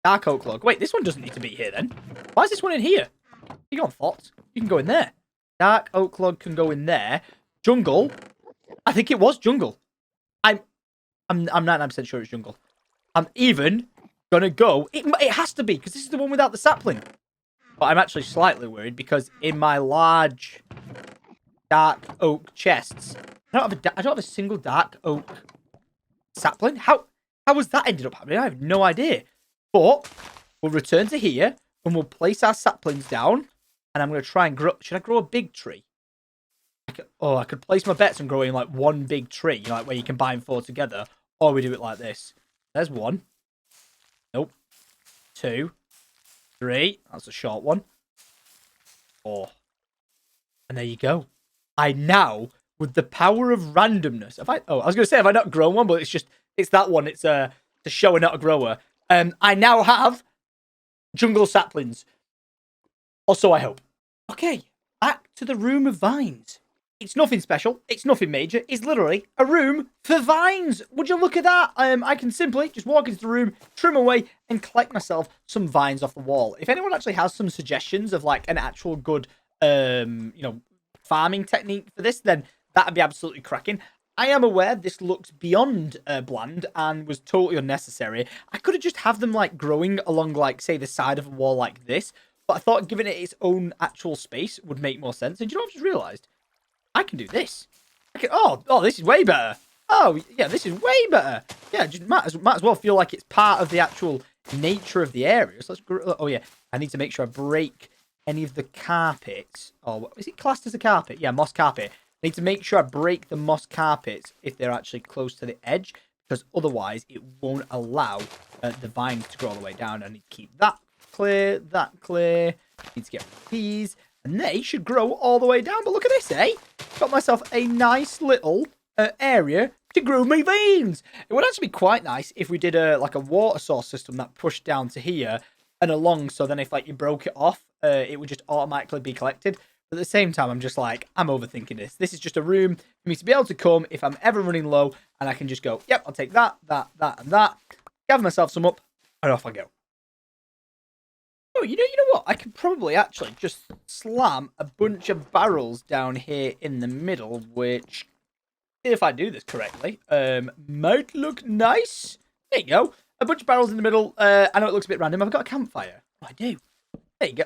Dark oak log. Wait, this one doesn't need to be here, then. Why is this one in here? You go on, Fox. You can go in there. Dark oak log can go in there. Jungle. I think it was jungle. I'm 99% sure it's jungle. I'm even gonna go... It has to be, because this is the one without the sapling. But I'm actually slightly worried because in my large dark oak chests, I don't have a single dark oak sapling. How has that ended up happening? I have no idea. But we'll return to here and we'll place our saplings down. And I'm going to try and grow... Should I grow a big tree? I could place my bets on growing like one big tree, you know, like where you combine 4 together. Or we do it like this. There's 1. Nope. 2. 3. That's a short one. 4. And there you go. I now, with the power of randomness, I was going to say, have I not grown one? But it's that one. It's a shower, not a grower. I now have jungle saplings. Or so I hope. Okay, back to the room of vines. It's nothing special. It's nothing major. It's literally a room for vines. Would you look at that? I can simply just walk into the room, trim away, and collect myself some vines off the wall. If anyone actually has some suggestions of like an actual good, farming technique for this, then that'd be absolutely cracking. I am aware this looks beyond bland and was totally unnecessary. I could have just have them like growing along like, say, the side of a wall like this. But I thought giving it its own actual space would make more sense. And you know what I've just realised? I can do this. This is way better. Oh, yeah, this is way better. Yeah, just might as well feel like it's part of the actual nature of the area. So let's I need to make sure I break any of the carpets. Oh, is it classed as a carpet? Yeah, moss carpet. I need to make sure I break the moss carpets if they're actually close to the edge, because otherwise it won't allow the vines to grow all the way down. I need to keep that clear, need to get these, and they should grow all the way down. But look at this, eh? Got myself a nice little area to grow my vines. It would actually be quite nice if we did a water source system that pushed down to here and along, so then if like you broke it off, it would just automatically be collected. But at the same time, I'm just like, I'm overthinking this. This is just a room for me to be able to come if I'm ever running low, and I can just go, yep, I'll take that, and that, gather myself some up, and off I go. Oh, you know what? I could probably actually just slam a bunch of barrels down here in the middle, which, if I do this correctly, might look nice. There you go. A bunch of barrels in the middle. I know it looks a bit random. I've got a campfire. Oh, I do. There you go.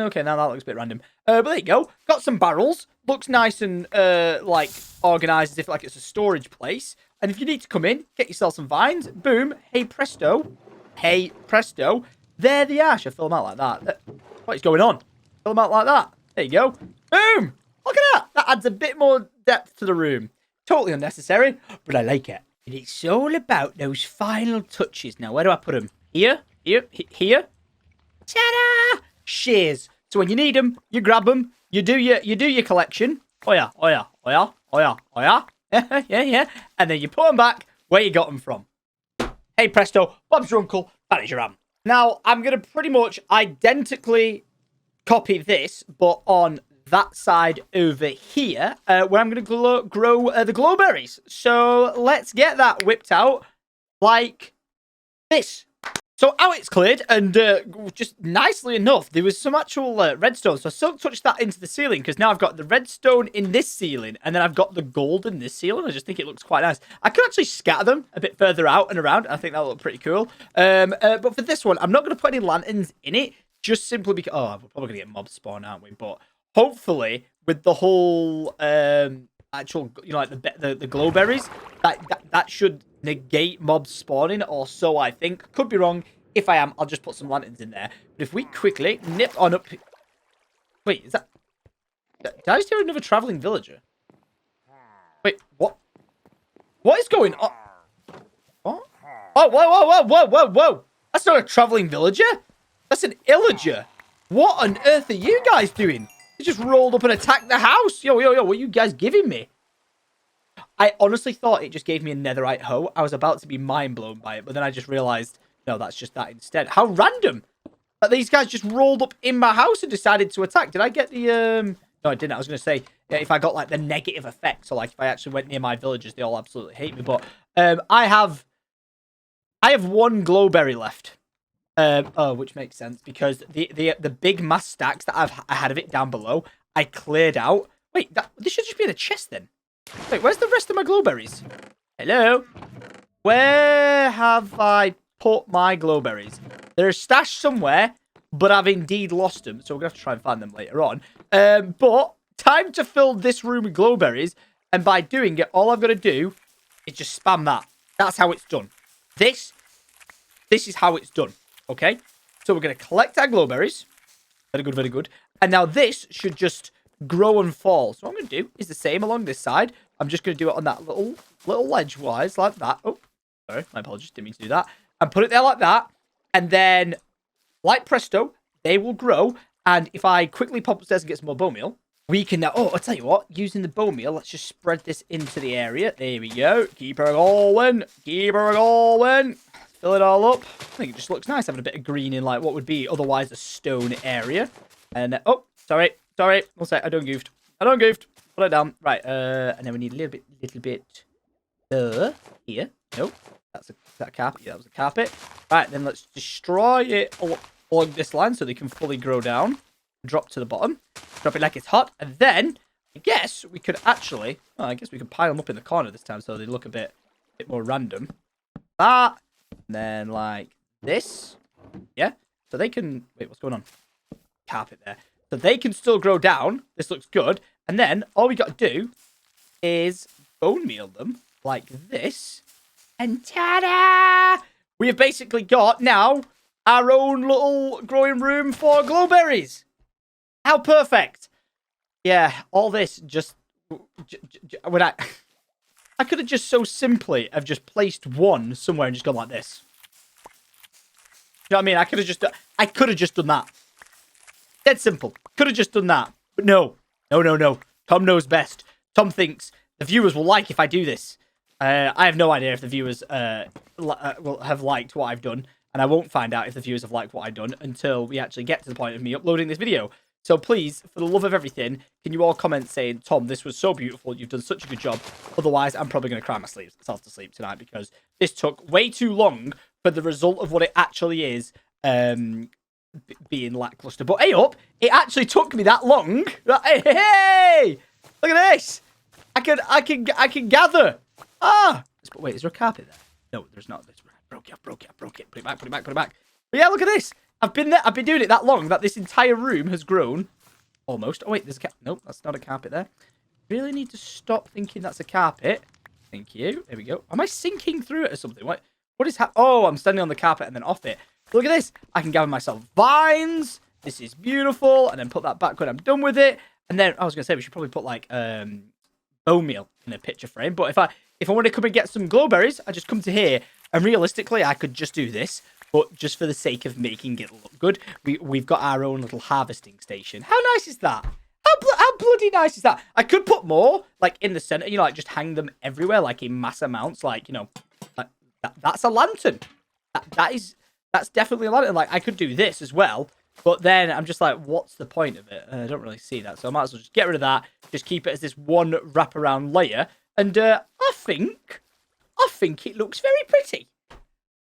Okay, now that looks a bit random. But there you go. Got some barrels. Looks nice and, organised as if, like, it's a storage place. And if you need to come in, get yourself some vines. Boom. Hey, presto. Hey, presto. There they are. Should I fill them out like that? What is going on? Fill them out like that. There you go. Boom. Look at that. That adds a bit more depth to the room. Totally unnecessary, but I like it. And it's all about those final touches. Now, where do I put them? Here? Here? Here? Ta-da! Shears. So when you need them, you grab them. You do your collection. Oh yeah. Yeah. And then you put them back where you got them from. Hey presto, Bob's your uncle. That is your aunt. Now, I'm going to pretty much identically copy this, but on that side over here, where I'm going to grow the glowberries. So let's get that whipped out like this. So how it's cleared, and just nicely enough, there was some actual redstone. So I silk touched that into the ceiling, because now I've got the redstone in this ceiling, and then I've got the gold in this ceiling. I just think it looks quite nice. I could actually scatter them a bit further out and around. I think that'll look pretty cool. But for this one, I'm not going to put any lanterns in it, just simply because... Oh, we're probably going to get mob spawn, aren't we? But hopefully, with the whole... actual, you know, like the glowberries, that should negate mobs spawning, or so I think. Could be wrong. If I am, I'll just put some lanterns in there. But if we quickly nip on up... Wait, is that... Did I just hear another traveling villager? Wait, what? What is going on? What? Oh, whoa. That's not a traveling villager. That's an illager. What on earth are you guys doing? They just rolled up and attacked the house. Yo, what are you guys giving me? I honestly thought it just gave me a netherite hoe. I was about to be mind blown by it, but then I just realized, no, that's just that instead. How random that these guys just rolled up in my house and decided to attack. Did I get the, No, I didn't. I was going to say, yeah, if I got, like, the negative effect. So, like, if I actually went near my villagers, they all absolutely hate me. But, I have one glowberry left. Which makes sense because the big mass stacks that I had of it down below, I cleared out. Wait, this should just be in a chest then. Wait, where's the rest of my glowberries? Hello? Where have I put my glowberries? They're stashed somewhere, but I've indeed lost them. So we're going to have to try and find them later on. But time to fill this room with glowberries. And by doing it, all I've got to do is just spam that. That's how it's done. This is how it's done. Okay? So we're going to collect our glowberries. Very good, very good. And now this should just grow and fall. So what I'm going to do is the same along this side. I'm just going to do it on that little ledge-wise, like that. Oh, sorry. My apologies. Didn't mean to do that. And put it there like that. And then, like presto, they will grow. And if I quickly pop upstairs and get some more bone meal, we can now... Oh, I'll tell you what. Using the bone meal, let's just spread this into the area. There we go. Keep her going. Keep her going. Fill it all up. I think it just looks nice having a bit of green in, like, what would be otherwise a stone area. And, oh, sorry. One sec. I don't goofed. Put it down. Right, and then we need a little bit here. Nope. Is that a carpet? Yeah, that was a carpet. Right, then let's destroy it along this line so they can fully grow down. Drop to the bottom. Drop it like it's hot. And then, I guess we could actually... Oh, I guess we could pile them up in the corner this time so they look a bit more random. That. And then, like, this. Yeah. So they can... Wait, what's going on? Carpet there. So they can still grow down. This looks good. And then, all we got to do is bone meal them like this. And ta-da! We have basically got, now, our own little growing room for glowberries. How perfect. Yeah, all this just... when I could have just so simply have just placed one somewhere and just gone like this. You know what I mean? I could have just done that. Dead simple. Could have just done that. But no. Tom knows best. Tom thinks the viewers will like if I do this. I have no idea if the viewers will have liked what I've done. And I won't find out if the viewers have liked what I've done until we actually get to the point of me uploading this video. So please, for the love of everything, can you all comment saying, Tom, this was so beautiful. You've done such a good job. Otherwise, I'm probably going to cry myself to sleep tonight because this took way too long for the result of what it actually is being lackluster. But hey up, it actually took me that long. Hey! Look at this. I can gather. Ah! But wait, is there a carpet there? No, there's not. Broke it. Put it back. But yeah, look at this. I've been doing it that long that this entire room has grown. Almost. Oh, wait, there's a carpet. Nope, that's not a carpet there. Really need to stop thinking that's a carpet. Thank you. There we go. Am I sinking through it or something? What is happening? Oh, I'm standing on the carpet and then off it. Look at this. I can gather myself vines. This is beautiful. And then put that back when I'm done with it. And then, I was going to say, we should probably put, like, bone meal in a picture frame. But if I want to come and get some glowberries, I just come to here. And realistically, I could just do this. But just for the sake of making it look good, we've got our own little harvesting station. How nice is that? How bloody nice is that? I could put more, like, in the center, you know, like, just hang them everywhere, like, in mass amounts. Like, you know, like, that's a lantern. That's definitely a lantern. Like, I could do this as well. But then I'm just like, what's the point of it? I don't really see that. So I might as well just get rid of that. Just keep it as this one wraparound layer. And I think it looks very pretty.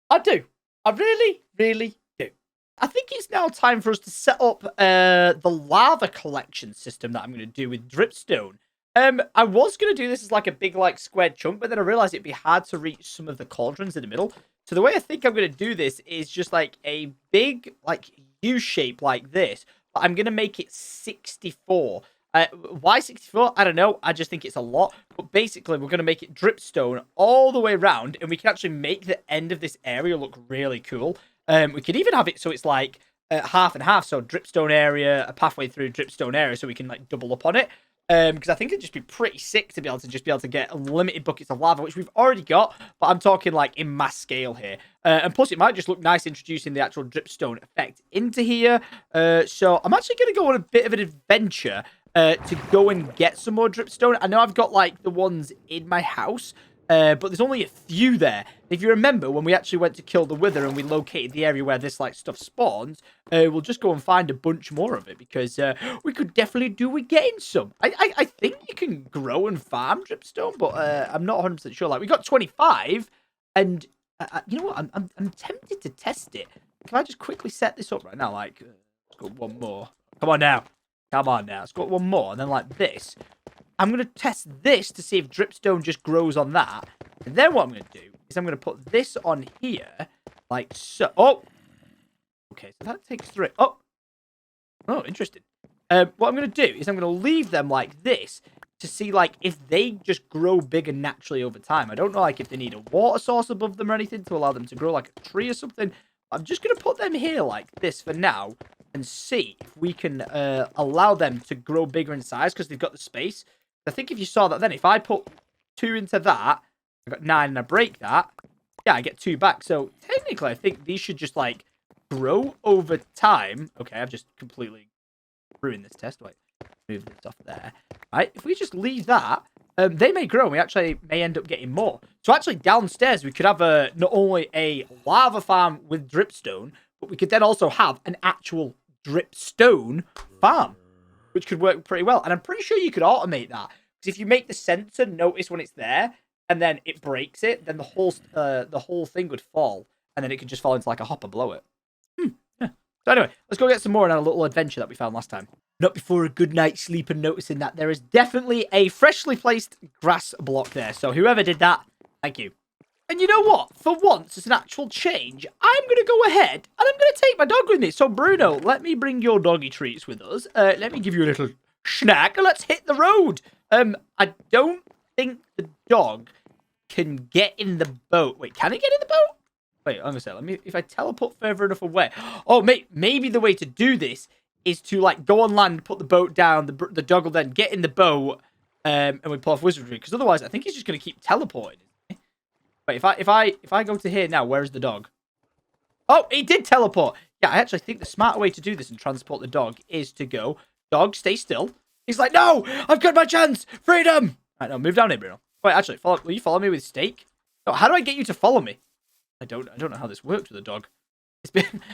I do. I really, really do. I think it's now time for us to set up the lava collection system that I'm going to do with dripstone. I was going to do this as like a big like squared chunk, but then I realized it'd be hard to reach some of the cauldrons in the middle. So the way I think I'm going to do this is just like a big like U shape like this, but I'm going to make it 64. Why 64? I don't know. I just think it's a lot. But basically, we're going to make it dripstone all the way around. And we can actually make the end of this area look really cool. We could even have it so it's like half and half. So dripstone area, a pathway through dripstone area. So we can like double up on it. Because I think it'd just be pretty sick to be able to get unlimited buckets of lava, which we've already got. But I'm talking like in mass scale here. And plus, it might just look nice introducing the actual dripstone effect into here. So I'm actually going to go on a bit of an adventure to go and get some more dripstone. I know I've got like the ones in my house, but there's only a few there. If you remember, when we actually went to kill the wither and we located the area where this like stuff spawns, we'll just go and find a bunch more of it because we could definitely do with getting some. I think you can grow and farm dripstone, but I'm not 100% sure. Like we got 25, and you know what? I'm tempted to test it. Can I just quickly set this up right now? Like, let's go one more. Come on now. Come on now. Let's go one more, and then like this. I'm going to test this to see if dripstone just grows on that. And then what I'm going to do is I'm going to put this on here, like so. Oh! Okay, so that takes 3. Oh! Oh, interesting. What I'm going to do is I'm going to leave them like this to see, like, if they just grow bigger naturally over time. I don't know, like, if they need a water source above them or anything to allow them to grow like a tree or something. I'm just going to put them here like this for now and see if we can allow them to grow bigger in size because they've got the space. I think if you saw that then, if I put 2 into that, I got 9 and I break that, yeah, I get 2 back. So technically, I think these should just like grow over time. Okay, I've just completely ruined this test. Wait, move this off there. Right, if we just leave that, they may grow and we actually may end up getting more. So actually downstairs, we could have not only a lava farm with dripstone, but we could then also have an actual dripstone farm, which could work pretty well. And I'm pretty sure you could automate that. Because if you make the sensor notice when it's there, and then it breaks it, then the whole thing would fall. And then it could just fall into like a hopper below it. Yeah. So anyway, let's go get some more on our little adventure that we found last time. Not before a good night's sleep and noticing that there is definitely a freshly placed grass block there. So whoever did that, thank you. And you know what? For once, it's an actual change. I'm going to go ahead and I'm going to take my dog with me. So, Bruno, let me bring your doggy treats with us. Let me give you a little snack. Let's hit the road. I don't think the dog can get in the boat. Wait, can it get in the boat? Wait, I'm going to say, if I teleport further enough away. Oh, maybe the way to do this is to, like, go on land, put the boat down. The dog will then get in the boat, and we pull off wizardry. Because otherwise, I think he's just going to keep teleporting. Wait, if I go to here now, where's the dog? Oh, he did teleport. Yeah, I actually think the smarter way to do this and transport the dog is to go, dog, stay still. He's like, no, I've got my chance. Freedom. All right, now move down here, Bruno. Wait, actually, will you follow me with steak? Oh, how do I get you to follow me? I don't know how this works with a dog.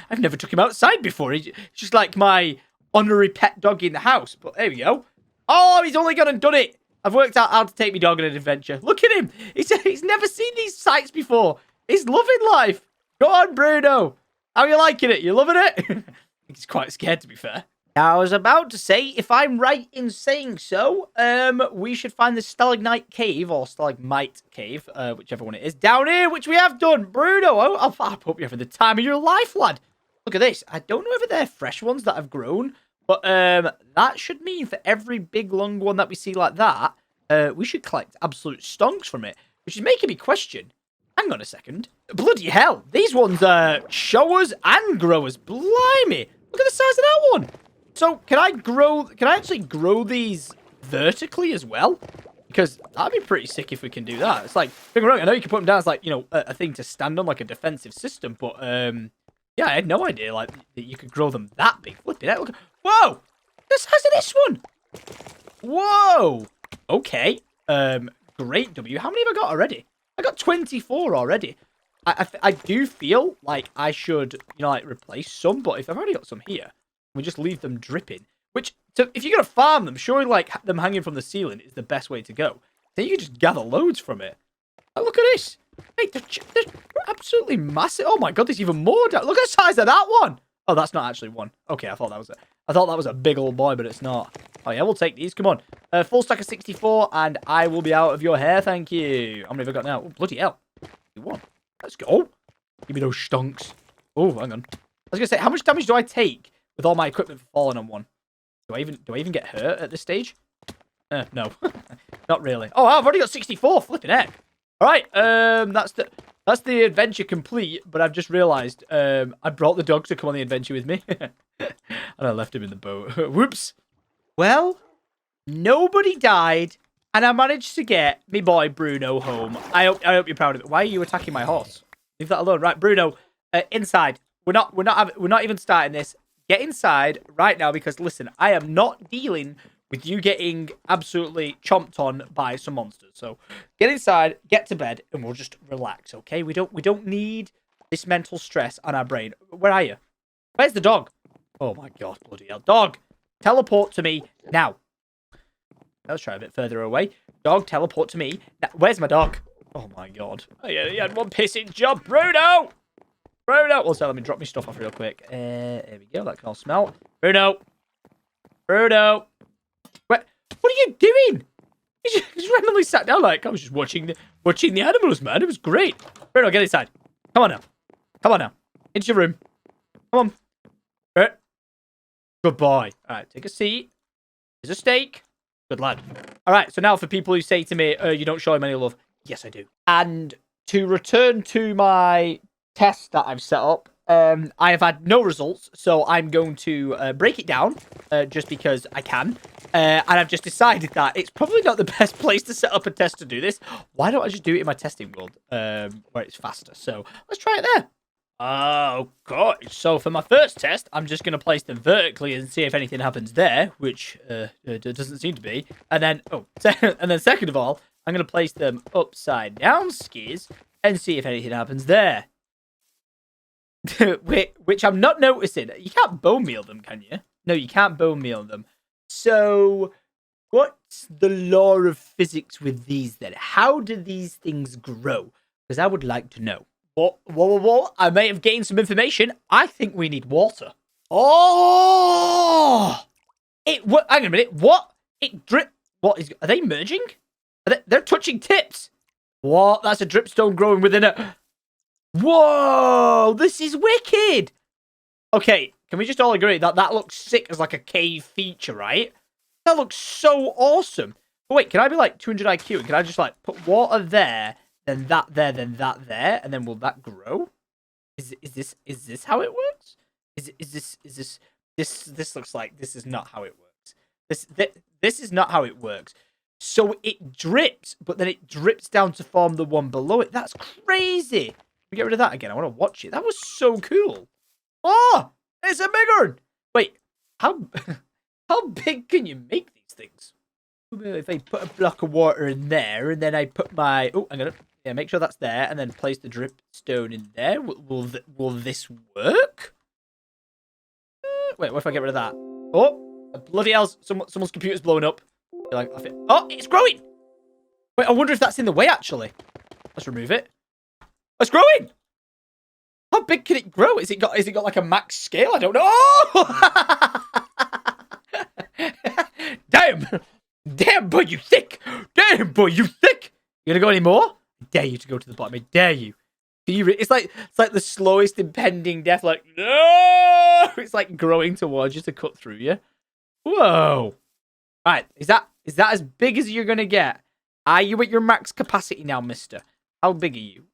I've never took him outside before. He's just like my honorary pet dog in the house. But there we go. Oh, he's only gone and done it. I've worked out how to take my dog on an adventure. Look at him. He's never seen these sights before. He's loving life. Go on, Bruno. How are you liking it? You loving it? He's quite scared, to be fair. Now, I was about to say, if I'm right in saying so, we should find the stalagmite cave, or stalagmite cave, whichever one it is, down here, which we have done. Bruno, I hope you're having the time of your life, lad. Look at this. I don't know if they're fresh ones that have grown, but that should mean for every big, long one that we see like that, we should collect absolute stonks from it, which is making me question. Hang on a second. Bloody hell. These ones are showers and growers. Blimey. Look at the size of that one. So, can I actually grow these vertically as well? Because that'd be pretty sick if we can do that. It's like, don't get me wrong, I know you can put them down as like, you know, a thing to stand on, like a defensive system, but, yeah, I had no idea, like, that you could grow them that big. Flipping out. Look. Whoa! The size of this one! Whoa! Okay. Great W. How many have I got already? I got 24 already. I do feel like I should, you know, like, replace some, but if I've already got some here, we just leave them dripping. Which, so if you're going to farm them, surely, like, them hanging from the ceiling is the best way to go. Then you can just gather loads from it. Oh, look at this. Hey, they're absolutely massive. Oh my god, there's even more down. Look at the size of that one. Oh, that's not actually one. Okay, I thought that was a big old boy, but it's not. Oh yeah, we'll take these. Come on. Full stack of 64, and I will be out of your hair, thank you. How many have I got now? Oh, bloody hell. 1. Let's go. Give me those stonks. Oh, hang on. I was going to say, how much damage do I take with all my equipment falling on one? Do I even get hurt at this stage? No. Not really. Oh, I've already got 64. Flipping heck. All right. That's the adventure complete. But I've just realised I brought the dog to come on the adventure with me, and I left him in the boat. Whoops. Well, nobody died, and I managed to get me boy Bruno home. I hope you're proud of it. Why are you attacking my horse? Leave that alone. Right, Bruno. Inside. We're not even starting this. Get inside right now because listen, I am not dealing with you getting absolutely chomped on by some monsters. So get inside, get to bed, and we'll just relax, okay? We don't need this mental stress on our brain. Where are you? Where's the dog? Oh my god, bloody hell. Dog, teleport to me now. Let's try a bit further away. Dog, teleport to me. Now, where's my dog? Oh my god. He had one pissing job. Bruno! Bruno! Also, let me drop my stuff off real quick. There we go. That can all smell. Bruno! Bruno! What are you doing? He just randomly sat down like I was just watching the animals, man. It was great. Bruno, get inside. Come on now. Come on now. Into your room. Come on. Good boy. All right, take a seat. There's a steak. Good lad. All right, so now for people who say to me, you don't show him any love. Yes, I do. And to return to my test that I've set up, I have had no results, so I'm going to break it down just because I can. And I've just decided that it's probably not the best place to set up a test to do this. Why don't I just do it in my testing world where it's faster? So let's try it there. Oh, God. So for my first test, I'm just going to place them vertically and see if anything happens there, which doesn't seem to be. And then, and then second of all, I'm going to place them upside down skis and see if anything happens there. Which I'm not noticing. You can't bone meal them, can you? No, you can't bone meal them. So, what's the law of physics with these then? How do these things grow? Because I would like to know. What? I may have gained some information. I think we need water. Oh! Hang on a minute. What? Are they merging? They're touching tips. What? That's a dripstone growing within a... Whoa! This is wicked! Okay, can we just all agree that that looks sick as like a cave feature, right? That looks so awesome. But wait, can I be like 200 IQ and can I just like put water there, then that there, then that there, and then will that grow? Is this how it works? This looks like this is not how it works. This is not how it works. So it drips, but then it drips down to form the one below it. That's crazy. We get rid of that again. I want to watch it. That was so cool. Oh, it's a big one. Wait, how big can you make these things? If I put a block of water in there, and then I put my... Oh, I'm going to make sure that's there, and then place the drip stone in there. Will this work? Wait, what if I get rid of that? Oh, bloody hell. Someone's computer's blowing up. Oh, it's growing. Wait, I wonder if that's in the way, actually. Let's remove it. It's growing. How big can it grow? Is it got like a max scale? I don't know. Oh! Damn, boy, you thick. Damn, boy, you thick. You gonna go any more? I dare you to go to the bottom. I dare you. It's like the slowest impending death. Like no, it's like growing towards you to cut through you. Whoa. Right, is that as big as you're gonna get? Are you at your max capacity now, mister? How big are you?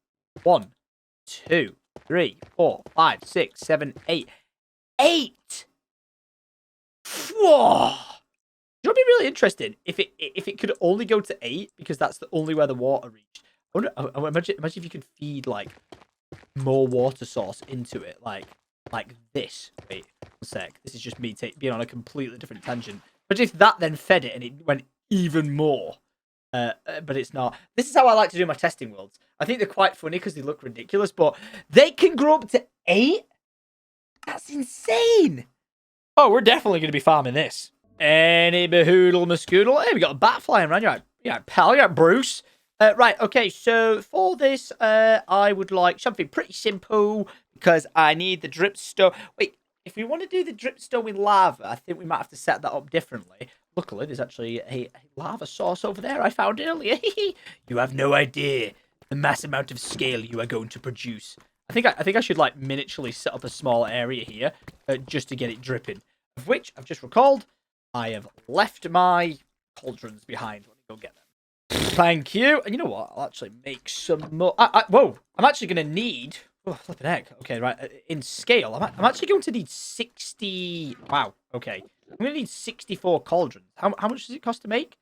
1, 2, 3, 4, 5, 6, 7, 8. 8! Whoa! It would be really interesting if it could only go to 8 because that's the only where the water reached. I imagine if you could feed like more water source into it, like this. Wait, 1 sec. This is just me being on a completely different tangent. But if that then fed it and it went even more. But it's not. This is how I like to do my testing worlds. I think they're quite funny because they look ridiculous, but they can grow up to 8? That's insane. Oh, we're definitely going to be farming this. Any behoodle mascoodle. Hey, we got a bat flying around. You're right, pal. You're right, Bruce. Right, okay, so for this, I would like something pretty simple because I need the dripstone. Wait, if we want to do the dripstone with lava, I think we might have to set that up differently. Luckily, there's actually a lava source over there I found earlier. You have no idea the mass amount of scale you are going to produce. I think I should like miniaturely set up a small area here just to get it dripping. Of which I've just recalled I have left my cauldrons behind. Let me go get them. Thank you. And you know what? I'll actually make some more. Whoa. I'm actually going to need... Oh, flipping heck. Okay, right. In scale, I'm actually going to need 60... Wow. Okay. I'm going to need 64 cauldrons. How much does it cost to make?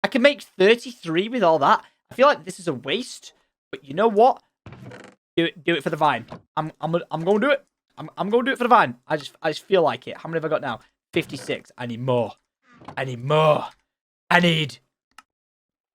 I can make 33 with all that. I feel like this is a waste. But you know what? Do it for the vine. I'm going to do it. I'm going to do it for the vine. I just feel like it. How many have I got now? 56. I need more. I need more. I need...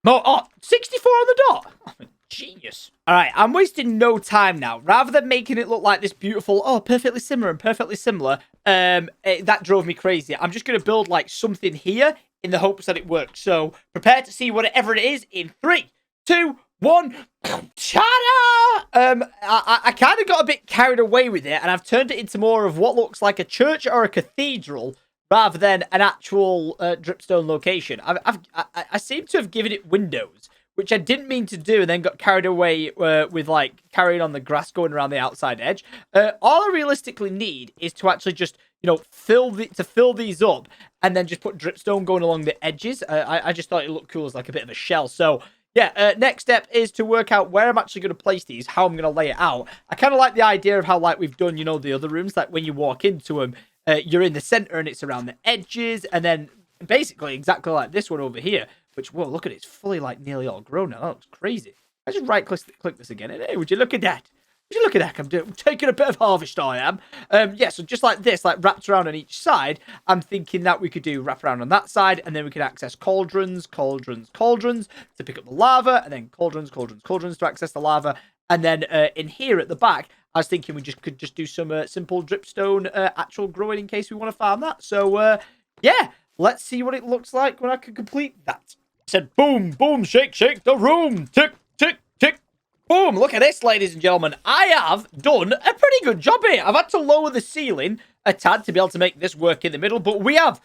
more. Oh, 64 on the dot. I'm a genius. All right, I'm wasting no time now. Rather than making it look like this beautiful, perfectly similar and perfectly similar, that drove me crazy. I'm just going to build like something here in the hopes that it works. So prepare to see whatever it is in 3, 2, 1. Ta-da! I kind of got a bit carried away with it, and I've turned it into more of what looks like a church or a cathedral, rather than an actual dripstone location. I seem to have given it windows, which I didn't mean to do, and then got carried away with, like, carrying on the grass going around the outside edge. All I realistically need is to actually just, you know, fill these up, and then just put dripstone going along the edges. I just thought it looked cool as, like, a bit of a shell. So, yeah, next step is to work out where I'm actually going to place these, how I'm going to lay it out. I kind of like the idea of how, like, we've done, you know, the other rooms, like, when you walk into them, you're in the center and it's around the edges, and then basically exactly like this one over here, which, whoa, look at it, it's fully like nearly all grown now. That looks crazy. I just right click this again, and hey, would you look at that? Would you look at that? I'm taking a bit of harvest, I am. Yeah, so just like this, like wrapped around on each side, I'm thinking that we could do wrap around on that side, and then we could access cauldrons to pick up the lava, and then cauldrons to access the lava. And then in here at the back, I was thinking we could just do some simple dripstone actual growing in case we want to farm that. So, yeah, let's see what it looks like when I can complete that. Said boom, boom, shake, shake the room. Tick, tick, tick. Boom. Look at this, ladies and gentlemen. I have done a pretty good job here. I've had to lower the ceiling a tad to be able to make this work in the middle, but we have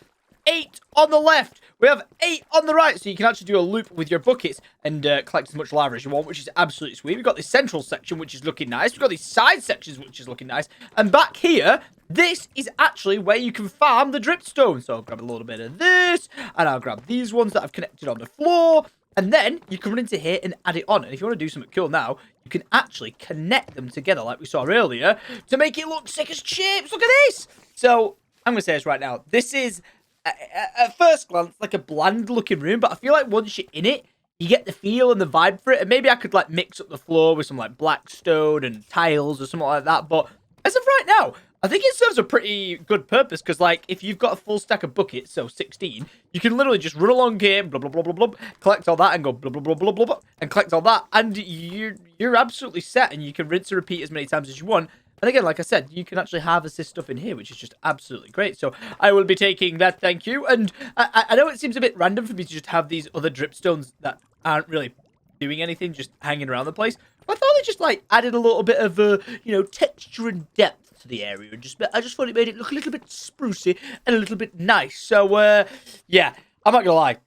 8 on the left. We have 8 on the right, so you can actually do a loop with your buckets and collect as much lava as you want, which is absolutely sweet. We've got this central section, which is looking nice. We've got these side sections, which is looking nice. And back here, this is actually where you can farm the dripstone. So I'll grab a little bit of this, and I'll grab these ones that I've connected on the floor. And then you can run into here and add it on. And if you want to do something cool now, you can actually connect them together like we saw earlier to make it look sick as chips. Look at this. So I'm going to say this right now. This is, at first glance, like a bland looking room. But I feel like once you're in it, you get the feel and the vibe for it. And maybe I could like mix up the floor with some like black stone and tiles or something like that. But as of right now, I think it serves a pretty good purpose, because, like, if you've got a full stack of buckets, so 16, you can literally just run along here, blah, blah, blah, blah, blah, collect all that, and go blah, blah, blah, blah, blah, blah, and collect all that, and you're absolutely set, and you can rinse and repeat as many times as you want. And again, like I said, you can actually harvest this stuff in here, which is just absolutely great. So I will be taking that, thank you. And I know it seems a bit random for me to just have these other dripstones that aren't really doing anything, just hanging around the place. But I thought they just, like, added a little bit of, you know, texture and depth to the area, and I just thought it made it look a little bit sprucey and a little bit nice. So yeah, I'm not gonna lie,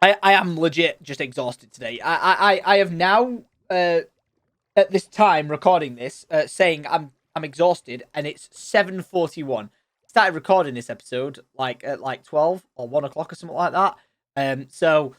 I am legit just exhausted today. I have now at this time recording this saying I'm exhausted, and it's 7:41. Started recording this episode like at like 12 or 1 o'clock or something like that. So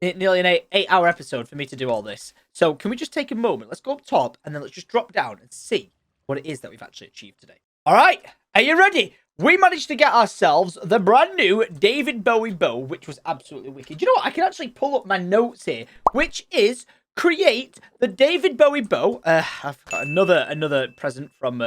nearly an 8-hour episode for me to do all this. So can we just take a moment? Let's go up top, and then let's just drop down and see what it is that we've actually achieved today. All right, are you ready? We managed to get ourselves the brand new David Bowie bow, which was absolutely wicked. You know what? I can actually pull up my notes here, which is create the David Bowie bow. I've got another present from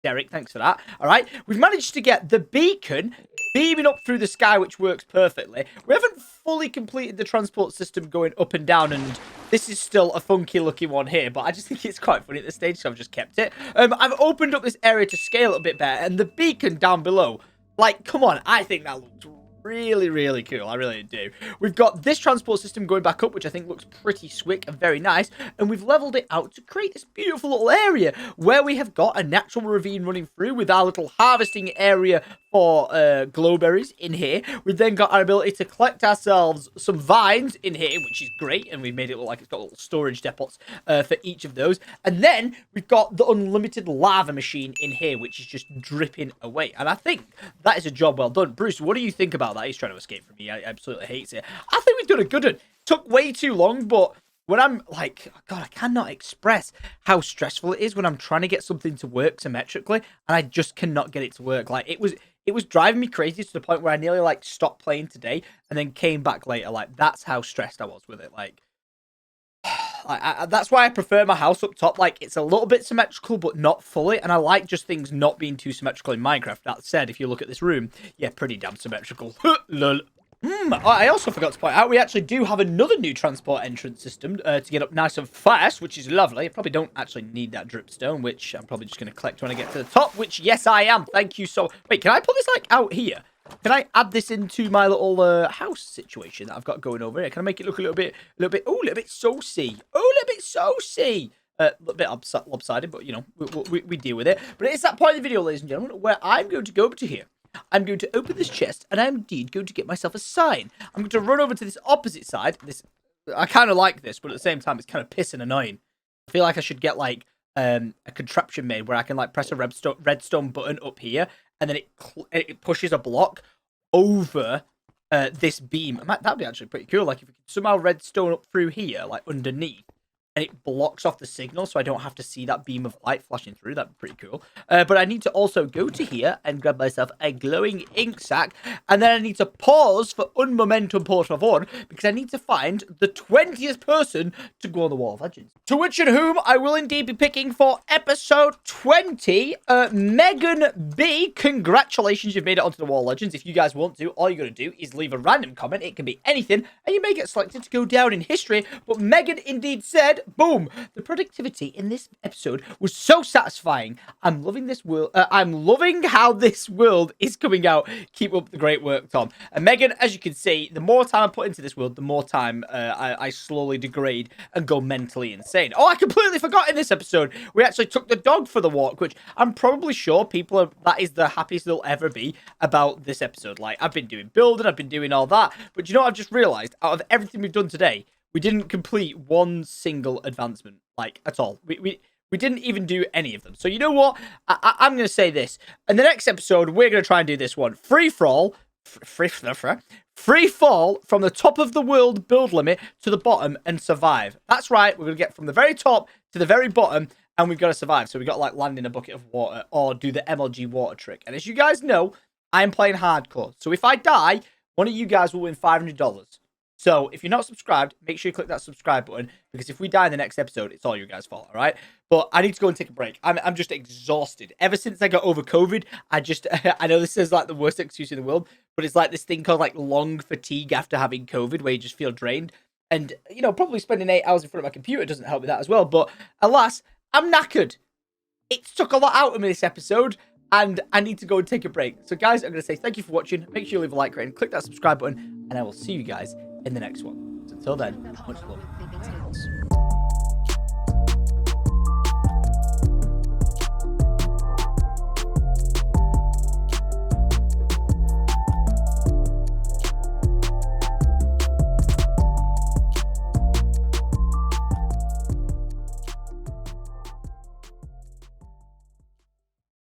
Derek. Thanks for that. All right, we've managed to get the beacon beaming up through the sky, which works perfectly. We haven't fully completed the transport system going up and down, and this is still a funky looking one here, but I just think it's quite funny at this stage, so I've just kept it. I've opened up this area to scale it a bit better, and the beacon down below, like, come on, I think that looks really, really cool. I really do. We've got this transport system going back up, which I think looks pretty swick and very nice. And we've leveled it out to create this beautiful little area where we have got a natural ravine running through with our little harvesting area for glowberries in here. We've then got our ability to collect ourselves some vines in here, which is great. And we've made it look like it's got little storage depots for each of those. And then we've got the unlimited lava machine in here, which is just dripping away. And I think that is a job well done. Bruce, what do you think about that is trying to escape from me. I absolutely hate it. I think we've done a good one. Took way too long, but when I'm like, God, I cannot express how stressful it is when I'm trying to get something to work symmetrically, and I just cannot get it to work. Like, it was driving me crazy to the point where I nearly, like, stopped playing today and then came back later. Like, that's how stressed I was with it. Like, that's why I prefer my house up top. Like, it's a little bit symmetrical, but not fully. And I like just things not being too symmetrical in Minecraft. That said, if you look at this room, yeah, pretty damn symmetrical. Lol. I also forgot to point out, we actually do have another new transport entrance system to get up nice and fast, which is lovely. I probably don't actually need that dripstone, which I'm probably just going to collect when I get to the top, which, yes, I am. Thank you so... Wait, can I put this, like, out here? Can I add this into my little house situation that I've got going over here? Can I make it look a little bit saucy? Oh, a little bit saucy. A little bit lopsided, but, you know, we deal with it. But it's that point of the video, ladies and gentlemen, where I'm going to go over to here. I'm going to open this chest, and I'm indeed going to get myself a sign. I'm going to run over to this opposite side. I kind of like this, but at the same time, it's kind of pissing annoying. I feel like I should get, like, a contraption made where I can, like, press a redstone button up here, and then it pushes a block over this beam. That'd be actually pretty cool. Like, if we could somehow redstone up through here, like, underneath, and it blocks off the signal so I don't have to see that beam of light flashing through. That'd be pretty cool. But I need to also go to here and grab myself a glowing ink sac. And then I need to pause for un momento por favor, because I need to find the 20th person to go on the Wall of Legends. To which and whom I will indeed be picking for episode 20. Megan B, congratulations, you've made it onto the Wall of Legends. If you guys want to, all you got to do is leave a random comment. It can be anything, and you may get selected to go down in history. But Megan indeed said, boom, the productivity in this episode was so satisfying. I'm loving this world. I'm loving how this world is coming out. Keep up the great work, Tom. And Megan, as you can see, the more time I put into this world, the more time I slowly degrade and go mentally insane. Oh, I completely forgot in this episode, we actually took the dog for the walk, which I'm probably sure that is the happiest they'll ever be about this episode. Like, I've been doing building, I've been doing all that, but you know what I've just realized? Out of everything we've done today, we didn't complete one single advancement, like, at all. We didn't even do any of them. So you know what? I'm going to say this. In the next episode, we're going to try and do this one. Free fall from the top of the world build limit to the bottom and survive. That's right. We're going to get from the very top to the very bottom, and we've got to survive. So we've got to, like, land in a bucket of water or do the MLG water trick. And as you guys know, I'm playing hardcore. So if I die, one of you guys will win $500. So, if you're not subscribed, make sure you click that subscribe button, because if we die in the next episode, it's all you guys' fault, all right? But I need to go and take a break. I'm just exhausted. Ever since I got over COVID, I know this is, like, the worst excuse in the world, but it's like this thing called, like, long fatigue after having COVID, where you just feel drained. And, you know, probably spending 8 hours in front of my computer doesn't help with that as well. But, alas, I'm knackered. It took a lot out of me this episode, and I need to go and take a break. So, guys, I'm going to say thank you for watching. Make sure you leave a like, and click that subscribe button, and I will see you guys in the next one. So until then, much love.